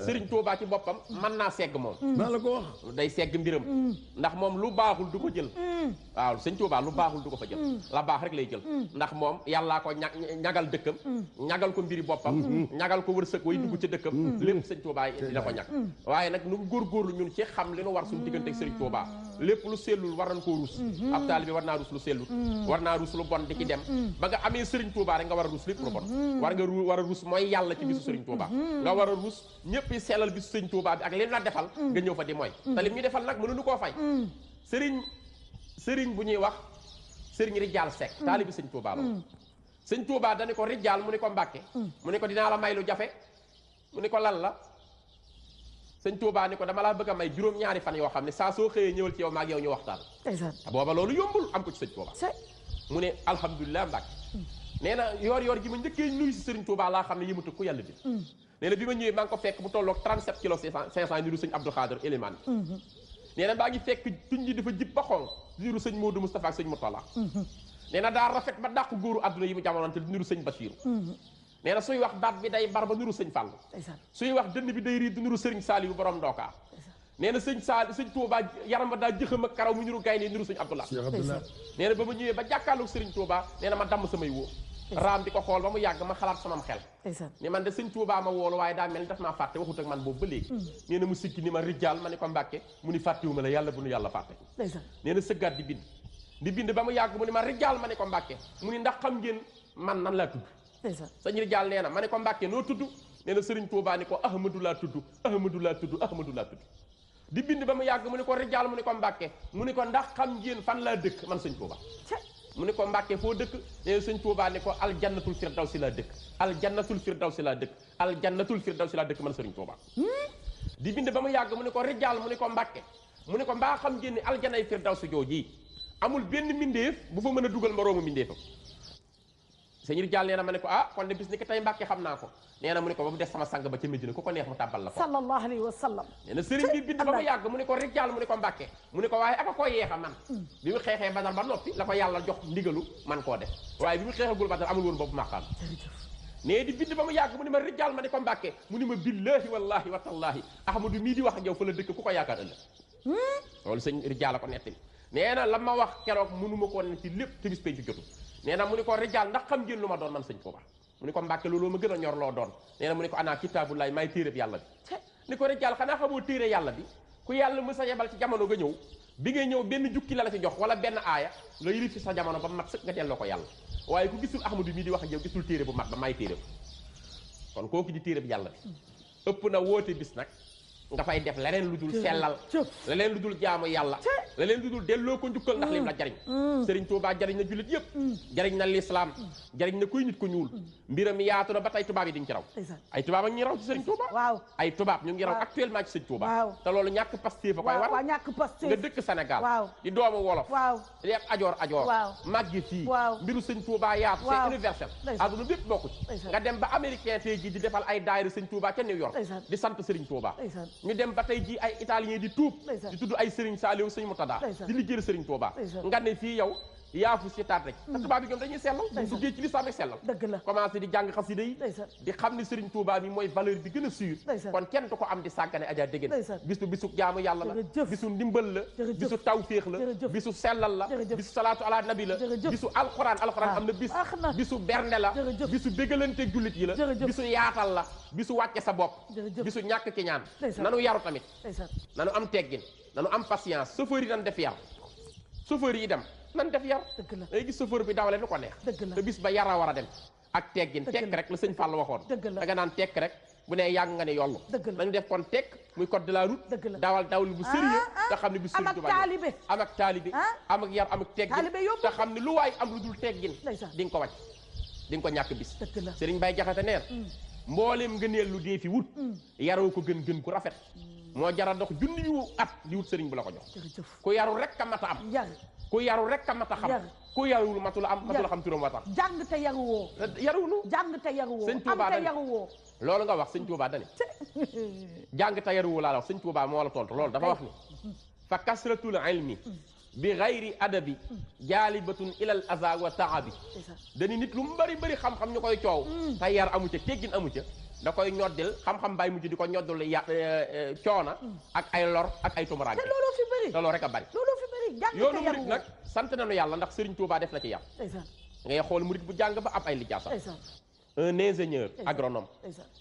Serigne Touba ci boppam mën naa segg moom maa la ko wax day segg mbiram ndax moom lu baaxul du ko jël waaw sëñ Touba lu baaxul du ko fa jël la baax rek lay jël ndax moom yàllaa ko ñagal dëkkam ñagal ko mbiri boppam ñagal ko wërsëg way dugg ci dëkkam lépp sëñ Touba dina ko ñag waaye nag nu góorgóorlu ñun ci xam li nu war suñu diggante ak Serigne Touba lépp lu sellul war nañ koo ruus ab taalibe bi war naa ruus lu sellul war naa ruus lu bon di ci dem ba nga amee Serigne Touba rek nga war a ruus lépp lu bon war a ruus mooy yàlla ci bisu Serigne Touba nga war a ruus ñëpp sellal bisu Serigne Touba bi ak li la defal nga ñëw fa di mooy te lim ñu defal nag mënuñu koo fay sëriñ bu ñuy wax sëriñ Rijaal Seck taalibi sëñ Touba la sëñ Touba dani ko Rijaal mu ne ko Mbàkke mu ne ko dinaa la may lu jafe mu ne ko lan la sëñ Touba ni ko dama laa bëgg a may juróom-ñaari fan yoo xam ne saa soo xëyee ñëwal ci yow maag yow ñu waxtaan booba loolu yombul am ko ci sëñ Touba mu ne alhamdulilah Mbàkke nee na yoor gi ma njëkkee nuyu si sëriñ Touba laa xam ne yëmatu ku yàlla bi nee na bi ma ñëwee maa ngi ko fekk bu tolloog 37 kilos 500 niru sëñ Abdou Khader Elimane nee na baa ngi fekk tuñ ji dafa jib ba xonq niru sëñ Modou Moustapha ak sëñ Moutala nee na daa rafet ba dàqu góoru àdduna yi mu jamonoon te niru sëñ Bachir nee na suy wax baat bi day bar ba niru sëñ Fall suy wax dënn bi day riir du niru sëriñ Saliou borom ndookaa nee na sëñ Touba yaram ba daa jëxam ak karaw mu niru gaynde niru sëñ Abdoulaye nee na ba ma ñëwee ba jàkkaarloog sëriñ Touba nee na ma damm samay wóor raam di ko xool ba mu yàgg ma xalaat samam xel ni man de sëñ Touba ma woolu waaye daa mel ni daf maa fàtte waxut ak man boobu ba léegi nee na mu sikki ni ma Rijaal ma ne ko Mbàkke mu ni fàttewu ma la yàlla bu nu yàlla fàtte nee na sëggaat di bind ba mu yàgg mu ni ma Rijaal ma ne ko Mbàkke mu ni ndax xam ngeen man nan laa tudd sëñ Rijaal nee na ma ne ko Mbàkke noo tudd nee na sëriñ Touba ni ko Ahmadou laa tudd Ahmadou laa tudd Ahmadou laa tudd di bind ba mu yàgg mu ne ko Rijaal mu ne ko Mbàkke mu ne ko ndax xam ngeen fan laa dëkk man sëñ Touba mu ne ko Mbàkke foo dëkk nee na sëñ Touba ne ko aljannatul firdawsi laa dëkk aljannatul firdawsi laa dëkk aljannatul firdawsi laa dëkk man sëriñ Touba di bind ba mu yàgg mu ne ko Rijaal mu ne ko Mbàkke mu ne ko mbaa xam ngeen ni aljanay firdawsi jooji amul benn mbindeef bu fa mën a dugal moroomu mbindeefam sëñ Rijaal nee na ma ne ko kon de bis ni ko tey Mbàkke xam naa ko nee na mu ne ko ba mu des sama sang ba ca Medina ku ko neex mu tàbbal la ko sallallahu alayhi wa sallam nee na sëriñ bi bind ba mu yàgg mu ne ko Rijaal mu ne ko Mbàkke mu ne ko waaye aka koo yeexa man bi mu xeexee Badar ba noppi la ko yàlla jox ndigalu man koo def waaye bi mu xeexagul Badar amul woon boobu maqaam nee di bind ba mu yàgg mu ne ma Rijaal ma ne ko Mbàkke mu ne ma billahi wallahi wa tallahi Ahmadu mii di wax ak yow fa la dëkk ku ko yaakaar ëllëg loolu sëñ Rijaal la ko nettali nee na la ma wax keroog mënuma koo ne ci lépp te bis pay ci jotu nee na mu ne ko Rijaal ndax xam ngeen lu ma doon man sëñ Touba mu ni ko Mbàkke loolu ma gën a ñor loo doon nee na mu ni ko ana kitaabullaay maay téereb yàlla bi ni ko rek yàlla xanaa xamoo téere yàlla bi ku yàlla mës a yebal ci jamono nga ñëw bi ngay ñëw benn jukki la ci jox wala benn aaya nga yilif ci sa jamono ba mat sëkk nga delloo ko yàlla waaye ku gisul Ahmadu mii di wax ak yow gisul téere bu mat ba may téere kon kooku di téere bi yàlla bi ëpp na woote bis nag nga fay def leneen lu dul sellal leneen lu dul jaamu yàlla leneen lu dul delloo ko njukkal ndax lim la jariñ Serigne Touba jariñ na jullit yëpp jariñ na l'islam jariñ na kuy nit ku ñuul mbiram yaatu na ba tey tubaab yi diñ ci raw ay tubaab ak ñi raw ci Serigne Touba ay tubaab ñu ngi raw actuellement ci Serigne Touba te loolu ñàkk Pastef fa koy war nga dëkk Sénégal di doomu wolof di ab ajoor màggi fii mbiru Serigne Touba yaatu c'est universel aduna bépp bokku ci nga dem ba américain tey ji di defal ay daayira Serigne Touba ca New York di sant Serigne Touba ñu dem ba tey ji ay italien di tuub di tudd ay Serigne Saliou Serigne Moutada di liggéeyal Serigne Touba nga ne fii yow yaa fu si taat rek te tubaab bi ñoom dañuy sellal bu duggee ci lislaam rek sellal commencé di jàng xasida yi di xam ni Serigne Touba bi mooy valeur bi gën a sûr kon kenn du ko am di sàggane Adja Dégéen bisu jaamu yàlla la bisu ndimbal la bisu tawféex la bisu sellal la bisu salaatu ala nabi la bisu alxuraan am na bisu bernde la bisu bégalante jullit yi la bisu yaatal la bisu wàcce sa bopp bisu ñàkk ki ñaan nanu yaru tamit nanu am teggin nanu am patience chauffeur yi nan def yar chauffeur yi dem nan def yar day gis chauffeur bi dawale lu ko neex te bis ba yara war a dem ak teggin tekk rek la sëñ Fall waxoon da nga naan tekk rek bu ne yàgg nga ne yollu nañu def kon tekk muy code de la route dawal bu sérieux te xam ne bis sëñ Tuubaa am ak taalibe am ak yar am ak teggin te xam ne lu waay am lu dul teggin di nga ko wàcc di nga ko ñàkk bis Sëriñ Bay Jaxate neen mbooleem ngëneel lu dee fi wut yaroo ko gën ku rafet moo jara dox junni yu at di wut sëriñ bu la ko jox ku yaru rek a mat a am ku yaru rek a mat a xam ku yaruwul matula xam turam wa tax jàng te yaruwoo jàng te yaruwoo sëñ Touba am te yaruwoo loolu nga wax sëñ Touba dani jàng te yaruwoo laa la wax sëñ Touba moo la tontu loolu dafa wax ni fa kasratul ilmi bi gayri adabi jaalibatun ilal aza wa taabi dañu nit lu mu bëri xam-xam ñu koy coow te yar amu ca teggin amu ca da koy ñoddil xam-xam bàyyi mujj di ko ñoddil coona ak ay lor ak ay tumuraanke te looloo fi bëri te loolu rek a bëri yoonu murit nag sant nañu yàlla ndax Serigne Touba def na ci yar ngay xool murit bu jàng ba am ay lijaasa un ingénieur agronome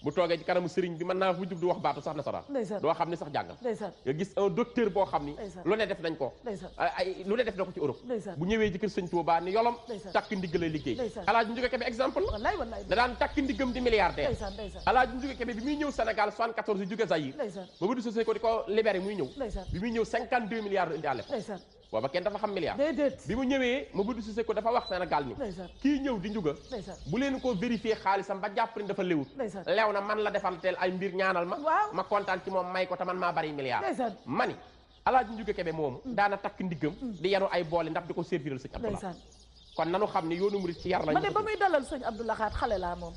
bu toogee ci kanamu Serigne bi mën naa fu jub di wax baatu sax nasaraan doo xam ni sax jàngal nga gis un docteur boo xam ni lu ne def nañ ko ay lu ne def na ko ci Europe bu ñëwee ci kër Serigne Touba ni yolom takk ndigg lay liggéey Alaaji Njuga Kebe exemple la da daan takk ndiggam di milliardaire Alaaji Njuga Kebe bi muy ñëw Sénégal 74 yu jóge Zaïre ba bu di sosé ko di ko libéré muy ñëw bi muy ñëw 52 milliards indi àlle booba kenn dafa xam milliard bi mu ñëwee ma buddu si ko dafa wax Sénégal ni kii ñëw di njuga bu leen ko vérifier xaalisam ba jàpp ni dafa léwut lew na man la defal teel ay mbir ñaanal ma kontaan ci moom may ko te man maa bari milliard mani Alaaji Njuga Kebe moomu daana takk ndiggam di yenu ay boole ndax di ko serviral sëñ Abdoulaye kon nanu xam ne yoonu murid ci yar lañu ma ne ba muy dalal sëñ Abdoulaye Khat xale laa moom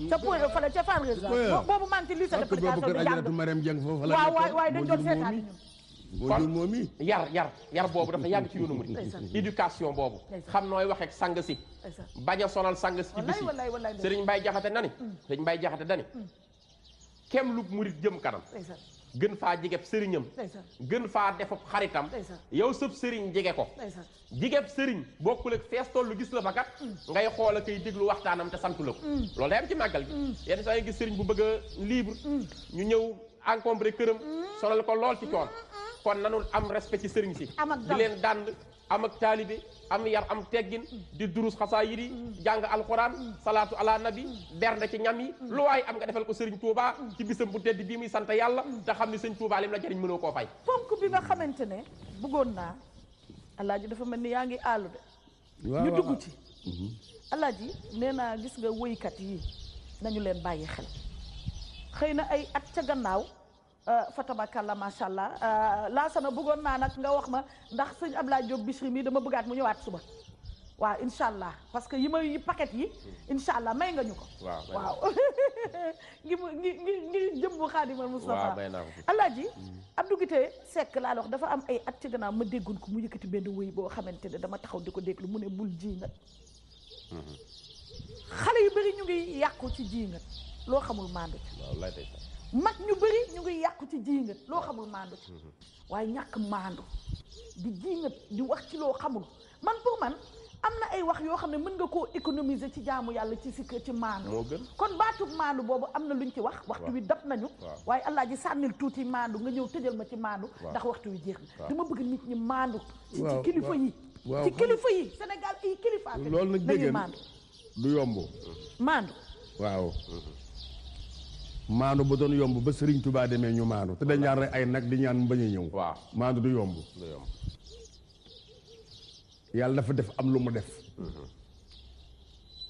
ca point fale ca fan résidence boobu man ci lycée d'application bi jàng waaw dañ doon seetaan kon yar boobu dafa yàgg ci yoonu murid éducation boobu xam nooy waxee ak sang si bañ a sonal sang si ci bis yi Serigne Mbaye Jaxate nani Serigne Mbaye Jaxate dani kem lu murid jëm kanam gën faa jigeb sëriñam gën faa defub xaritam yow sëb sëriñ jige ko jigeb sëriñ bokkul ak fees tollu gis la fa kat ngay xool a koy déglu waxtaanam te santu la ko loolu day am ci màggal gi yenn saa yi gis sëriñ bu bëgg a libre ñu ñëw encombré këram sonal ko lool ci coon kon nanu am respect ci sëriñ si di leen dànd am ak taalibe am yar am teggin di durus xasaa yi di jàng alxuraan salaatu ala nabi bernde ci ñam yi lu waay am nga defal ko sëriñ Touba ci bisam bu tedd bii muy sant yàlla te xam ni sëñ Touba lim la jariñ mënoo koo fay ponk bi nga xamante ne bëggoon naa alaaji dafa mel ni yaa ngi àllu de ñu dugg ci alaaji nee naa gis nga woykat yi nañu leen bàyyi xel xëy na ay at ca gannaaw fa tabakalla macha allah laasana bëggoon naa nag nga wax ma ndax sëñ Abdoulaye Diop Bichri mi dama bëggaat mu ñëwaat suba waaw incha allah parce que yi may paquet yi incha allah may nga ñu ko waaw ngi jëmbu Xaadimal Mustafa alaaji Abdou Guité Seck laa wax dafa am ay at ci gannaaw ma déggoon ko mu yëkkati benn wëy boo xamante ne dama taxaw di ko déglu mu ne bul ji ngat xale yu bëri ñu ngi yàqu ci ji ngat loo xamul maandu ci mag ñu bëri ñu ngi yàqu ci jiingat loo xamul maandu ci waaye ñàkk maandu di jiingat di wax ci loo xamul man pour man am na ay wax yoo xam ne mën nga koo économiser ci jaamu yàlla ci si ci maandu. moo gën kon baatu maandu boobu am na luñ ci wax. waxtu wi dab nañu. waaye allah ji sànnil tuuti maandu nga ñëw tëjal ma ci maandu. ndax waxtu wi jeex na. dama bëgg nit ñi maandu. ci kilifa yi. ci kilifa yi Sénégal ay kilifa. loolu nag dégg du yomb. maandu. waaw. maandu ba doon yomb ba Serigne Touba demee ñu maandu te dañ ñaan rek ay nag di ñaan bañ a ñëw. waaw maandu du yomb. yàlla dafa def am lu mu def.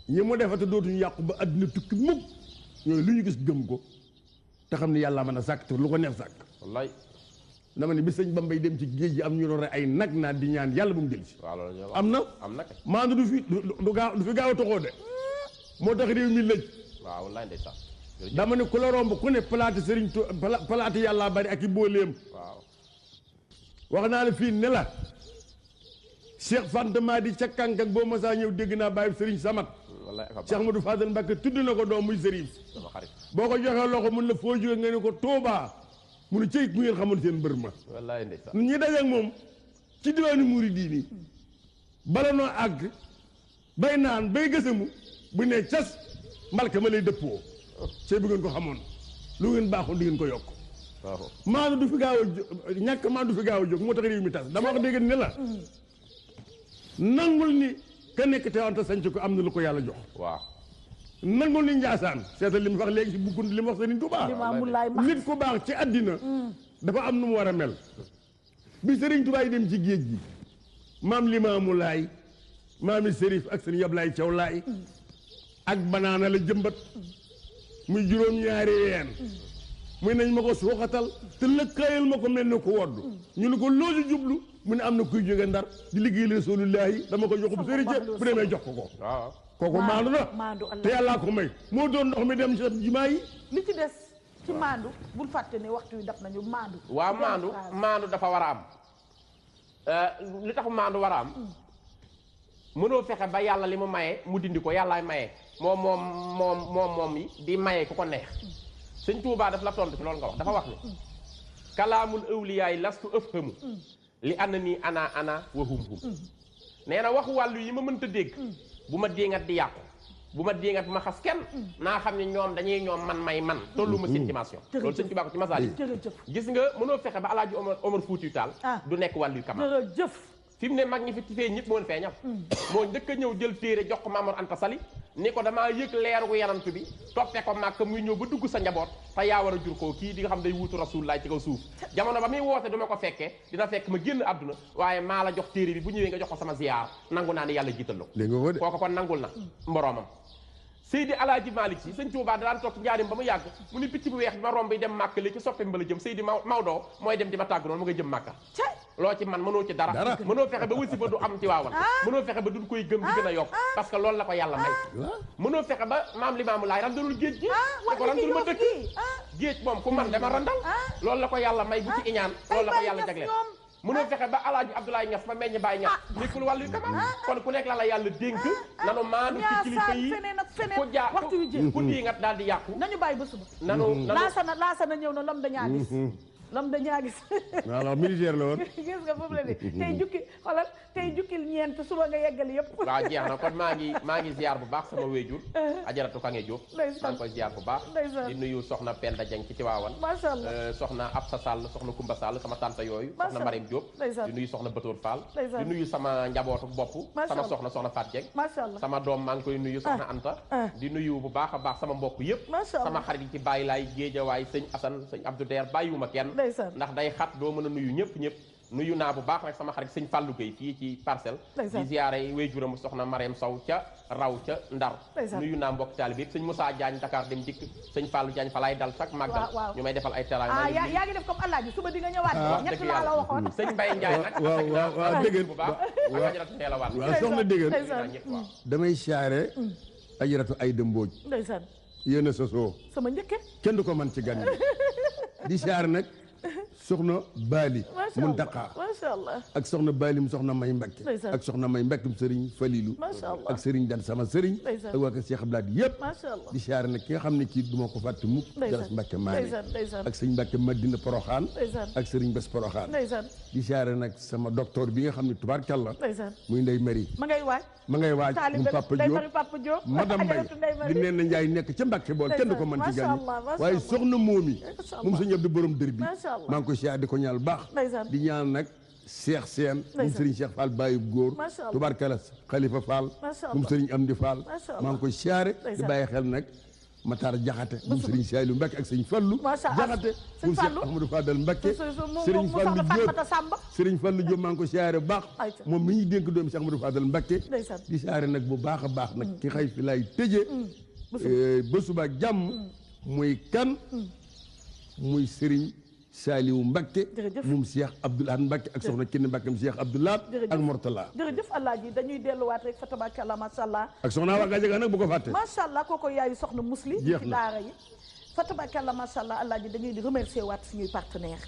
ñi mu defate dootuñu yàqu ba àddina tukki mukk ñooy lu ñu gis gëm ko te xam ne yàlla mën a sàkk te lu ko neex sàkk. wallaay. dama ne bi sëñ Bambay dem ci géej gi am ñu doon rek ay nag naan di ñaan yàlla bu mu dellusi. am na. maandu du fi du gaaw a toxoo de. moo tax réew mi lëj. waaw wallaay ndeysaan. dama ne ku la romb ku ne palaati sëriñ palaati yàlla bari ak i booleem. waaw. wax naa la fii ne la. Cheikh Fanta Madi ca Kankak boo masaa ñëw dégg naa bàyyi sëriñ Samat. Cheikh Modou Fadel Mbacke tudd na ko doom muy sëriñ. boo ko joxee loxo mun la foo jóge nga ne ko Touba. mu ne cëy bu ngeen xamoon seen mbër ma. wallaay ndeysaan. ñi dajeeg moom ci diwaanu Mourideen bala noo àgg bay naan bay gësamu bu ne cas mbalka ma lay dëppoo. cëy bu ngeen ko xamoon lu ngeen baaxoon di ngeen ko yokk. waaw maanu du fi gaaw a jóg ñàkk maanu du fi gaaw a jóg moo tax réew mi tas dama wax dégg ne la. nangul ni ka nekk Tiwaawan sanc ko am na lu ko yàlla jox. waaw. nangul ni Njaasaan seetal li mu wax léegi si bukkund li mu wax Sëriñ Tuubaa nit ku baax ci àddina dafa am nu mu war a mel bi Sëriñ Tuubaa yi dem ci géej gi maam Limaamu Laay maami Sërif ak sëñ Yablaay Caw Laay ak banaana la jëmbat muy juróom-ñaari ween muy nañ ma ko suuxatal te lëkkaayal ma ko mel ne ko wodd ñu ne ko loosi jublu mu ne am na kuy jóge Ndar di liggéey Rasulullaahi dama ko jox bu sëriñ bu demee jox ko kooku maandu na te yàllaa ko may moo doon ndox mi dem ci jumaa yi li ci des ci maandu bul fàtte ne waxtu wi daf nañu maandu. waaw maandu dafa war a am li tax maandu war a am mënoo fexe ba yàlla li mu maye mu dindi ko yàllaay maye moom yi di maye ku ko neex sëñ Tuubaa daf la tontu ci loolu nga wax dafa wax ni kalaamul awliyaay lastu ëfhamu li ana nii ana wa hum nee na waxu wàllu yi ma mënta dégg bu ma déngat di yàqu bu ma déngat bu ma xas kenn naa xam ne ñoom dañuy ñoom man may man tollu ma seen dimension loolu sëñ Tuubaa ko ci masaal yi gis nga mënoo fexe ba Alaaji Omar Fuutiyu Taal du nekk wàllu yu kamal jërëjëf fi mu ne mag ñi fi ci feeñ ñëpp moo feeñal moo njëkk a ñëw jël téere jox ko Maamor Anta Sali ni ko damaa yëg leeru yarantu bi toppee ko màkk muy ñëw ba dugg sa njaboot te yaa war a jur ko kii di nga xam day wuutu Rasulullah ci kaw suuf jamono ba muy woote duma ko fekkee dina fekk ma génn àdduna waaye maa la jox téere bi bu ñëwee nga jox ko sama ziyaar nangu naa ne yàlla jiital la ko kooku kon nangul na mboroomam Seydi Alaaji Malick Si sëñ Tuubaa daan toog njaarim ba mu yàgg mu ni picc bu weex bi ma romb dem màkk li ci soppe mbala jëm Seydi Maodo mooy dem di ma tàgg noonu mu nga jëm màkka loo ci man mënoo ci dara mënoo fexe ba wasifa du am ci waawan mënoo fexe ba duñ koy gëm di gën a yokk parce que loolu la ko yàlla may mënoo fexe ba maam Limaamu Laay randalul géej gi da ko randul ma dëkk géej moom ku man dama randal loolu la ko yàlla may bu ci iñaan loolu la ko yàlla jagleel mënoo fexe ba Alaaji Abdoulaye Niass ba meññ Baye Niass nekkul wàllu yu kamal kon ku nekk la yàlla dénk nanu maanu ci kilifa yi ku jaa ku diingat daal di yàqu nañu bàyyi ba suba nanu laasana ñëw na lom dañaa gis lam dañaa gis waaw militaire la woon gis nga foofu la de tey jukki xoolal tey jukkil ñeent suba nga yeggali yëpp waaw jeex na kon maa ngi ziar bu baax sama wéjur ajaratu Kange Diop maa ngi koy ziar bu baax di nuyu soxna Penda Dieng ci Tiwaawan macha allah soxna Absa Sall soxna Kumba Sall sama tante yooyu soxna Mariam Diop di nuyu soxna Batoor Fall di nuyu sama njabootu bopp sama soxna Fat Dieng macha allah sama doom maa ngi koy nuyu soxna Anta di nuyu bu baax a baax sama mbokk yëpp sama xarit yi ci Baye Laay Géejawaay sëñ Assane sëñ Abdou Der bàyyiwuma kenn ndax day xat doo mën a nuyu ñëpp nuyu naa bu baax rek sama xarit sëñ Fallou Gueye fii ci Parcelles di ziyaare wéyjuram soxna Mariam Sow ca raw ca Ndar nuyu naa mbokk taalibe yëpp sëñ Moussa Diagne Dakar dem dikk sëñ Fallou Diagne fa laay dal chaque màggal ñu may defal ay teraanga yaa ngi def comme Alaaji suba di nga ñëwaat ñett laa la waxoon sëñ Mbaye Ndiaye nag waaw dégg bu baax ak ajaratu teel a waat waaw soxna dégg damay siyaare ajaratu Ayda Mbooj ndeysaan yéen a sosoo sama njëkke kenn du ko man ci gan yi di siyaare nag soxna Baali Muntaqa macha allah ak soxna Balim soxna May Mbakke Ndeysaan. ak soxna May Mbakke Serigne Falilou Macha Allah. ak Serigne Dan sama Serigne Ndeysaan. ak waa kër Cheikh Abdoulaye yëpp Macha Allah. di siyaare nag ki nga xam ne kii duma ko fàtte mukk Ndeysaan. Galas Mbakke Maane Ndeysaan, ndeysaan. ak sëñ Mbakke Madina Poroxaan Ndeysaan. ak Serigne Bés Poroxaan ndeysaan di siyaare nag sama docteur bi nga xam ne tubaarkàlla ndeysaan muy Ndey Mari ma ngay waaj ma ngay waaj taalibe mu Papa Ndey Diop Mari Papa Diop madame Mbaye Ajaratu Ndey Mari di neen na Njaay nekk ca Mbàkke bool kenn du ko mën ci Macha gaañu Allah, macha waaye Allah. soxna moomi Macha Allah. moom sëñ Abdou borom dër bi Macha Allah. maa ngi ko siyaare di ko ñaal baax Ndeysaan. di ñaan nag Cheikh Seen moom Ndeysaan. Serigne Cheikh Fall Baye góor Macha Allah. tubaarkàlla Khalifa Fall Macha Allah. moom Serigne Amdi Fall Macha Allah. maa ngi koy siyaare di Ndeysaan. bàyyi xel nag Matar Jaxate moom Serigne Saliou Mbacke ak sëñ Fallu Macha Allah. Jaxate Sëñ moom Cheikh Fallu. Ahmadou Fadal Mbacke mu Serigne soxna Fallu Fatmata Diop Samba Serigne Fallu Diop maa ngi ko siyaare bu baax Ayca. moom mi ñuy dénk doomi Cheikh Ahmadou Fadal Mbacke Ndeysaan. di siyaare nag bu baax a baax nag ki xëy fi laay tëjee ba suba ak jàmm muy kan muy Serigne Saliou Mbacke Jërëjëf. moom Cheikh Abdoulaye Mbacke ak soxna Kenn Mbacke am Cheikh Abdoulaye Jërëjëf. ak Mortala jërëjëf Alaaji dañuy delluwaat rek fa tabarakallah macha allah ak soxna Awa Gadiaga nag bu ko fàtte macha allah kooku yaayu soxna musli Jeex ci na. daara yi fa tabarakallah macha allah Alaaji dañuy di remercier waat suñuy partenaire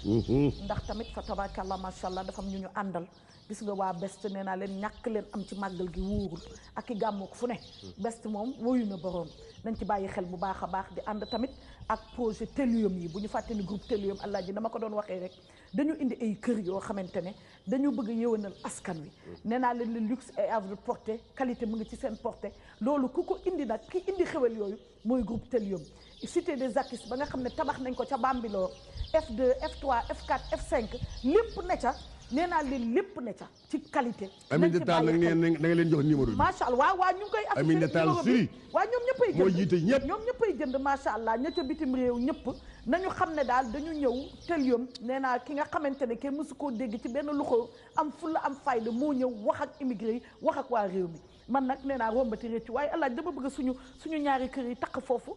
ndax tamit fa tabarakallah macha allah dafa am ñu ñu àndal gis nga waa best nee naa leen ñàkk leen am ci màggal gi wóorul ak i gàmmu ko fu ne best moom woyu na boroom nañ ci bàyyi xel bu baax a baax di ànd tamit ak projet Telium yi bu ñu fàtte ni groupe Telium Alaaji dama ko doon waxee rek dañu indi ay kër yoo xamante ne dañu bëgg a yëwanal askan wi nee naa leen le luxe est à votre portée qualité mu ngi ci seen portée loolu ku ko indi nag ki indi xewal yooyu mooy groupe Telium cité des Akis ba nga xam ne tabax nañ ko ca Bambilor F2 F3 F4 F5 lépp ne ca nee naa leen lépp ne ca ci qualité. Aminata Tall nag nee na nga leen jox numéro bi. macha allah waaw ñu ngi koy affiché Aminata Tall numéro bi Siri. waaw ñoom ñëppay jënd moo jiite ñëpp. ñoom ñëppay jënd macha allah ña ca bitim réew ñëpp nañu xam ne daal dañu ñëw Telium nee naa ki nga xamante ne kenn mësu koo dégg ci benn loxo am fulla am fayda moo ñëw wax ak immigré yi wax ak waa réew mi man nag nee naa rombati réccu waaye allah dama bëgg suñu ñaari kër yi takk foofu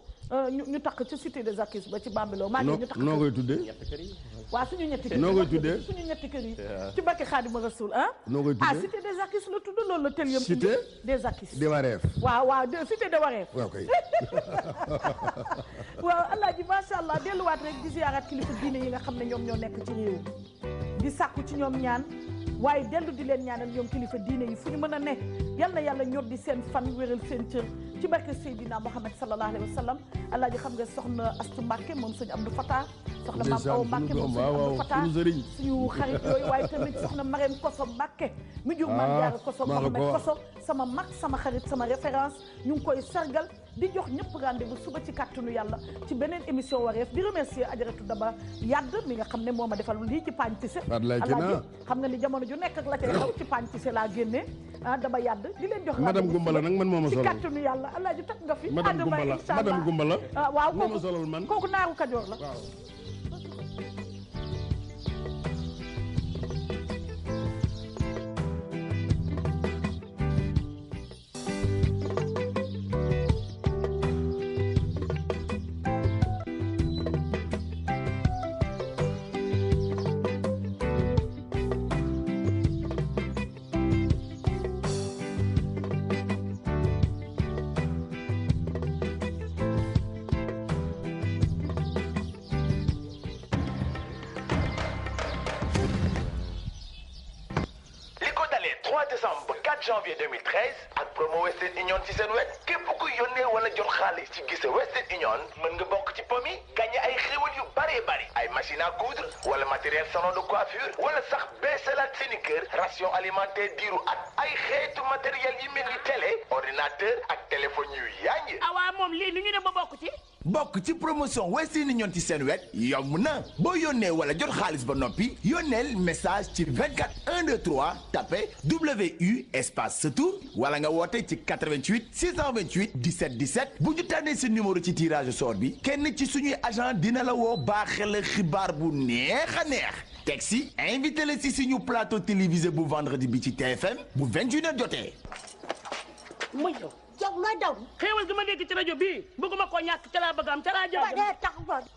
ñu takk ci cité des Akis ba ci Bambilor maa ngi ñu takk noo koy tuddee. waaw suñu ñetti kër noo koy tuddee. suñu ñetti kër yi ci bakki Xaadimu Rasuul ah noo koy tuddee. cité des Akis la tudd loolu la Telium Cité des Akis de Wareef. waaw cité de Wareef waaw kay. waaw alaaji macha allah delluwaat rek di ziyaaraat kilifa diine yi nga xam ne ñoom ñoo nekk ci réew di sàkku ci ñoom ñaan waaye dellu di leen ñaanal ñoom kilifa diine yi fu ñu mën a ne yal na yàlla ñor di seen fan wéral seen cër ci barke Seydina Muhammad sallallahu alayhi wa sallam alaaji xam nga soxna Astu Mbàkke moom sëñ Abdou Fatah soxna Maam Awa Mbàkke moom sëñ Abdou Fatah suñu xarit yooyu waaye tamit soxna Marème Koso Mbàkke mi jur Maam Jaara Koso Mohamed Koso sama mag sama xarit sama référence ñu ngi koy sargal di jox ñëpp rendez-vous suba ci kàttanu yàlla ci beneen émission Wareef di remercier Ajaratu Daba Yadd mi nga xam ne moo ma defal lii ci Pagne Tissé alaaji xam nga ni jamono ju nekk ak la cay xaw ci Pagne Tissé laa génnee Daba Yadd di leen jox madame Gumbala nag man moo ma ci solal kàttanu yàlla alaaji takk nga fi madame Gumbala madame Gumbala waaw moo ma solal man kooku naaru Kajoor la janvier 2013 ak promo Western Union ci seen wet képp ku yónnee wala jot xaalis ci gise Western Union mën nga bokk ci pom yi gagné ay xéwal yu bëree bëri ay machine à coudre wala matériel salon de coiffure wala sax beesalaat seeni kër ration alimentaire diiru at ay xeetu matériel yi mel ni télé ordinateur ak téléphone yu yaaññi. awaa moom lii nu ñu ne ba bokk ci. bokk ci promotion Western Union ci seen wet yomb na boo yónnee wala jot xaalis ba noppi yónneel message ci 24 123 tapé WU espace sa tur wala nga woote ci 88 628 17 17 bu ñu tànnee sa numéro ci tirage sort bi kenn ci suñuy agent dina la woo baaxee la xibaar bu neex a neex teg si invité la si suñu plateau télévisé bu vendredi bi ci TFM bu 21h jotee. muy yow. yow looy daw. xéewal gi ma dégg ci rajo bii bëgguma koo ñàkk ca laa bëgg am ca laa jàpp.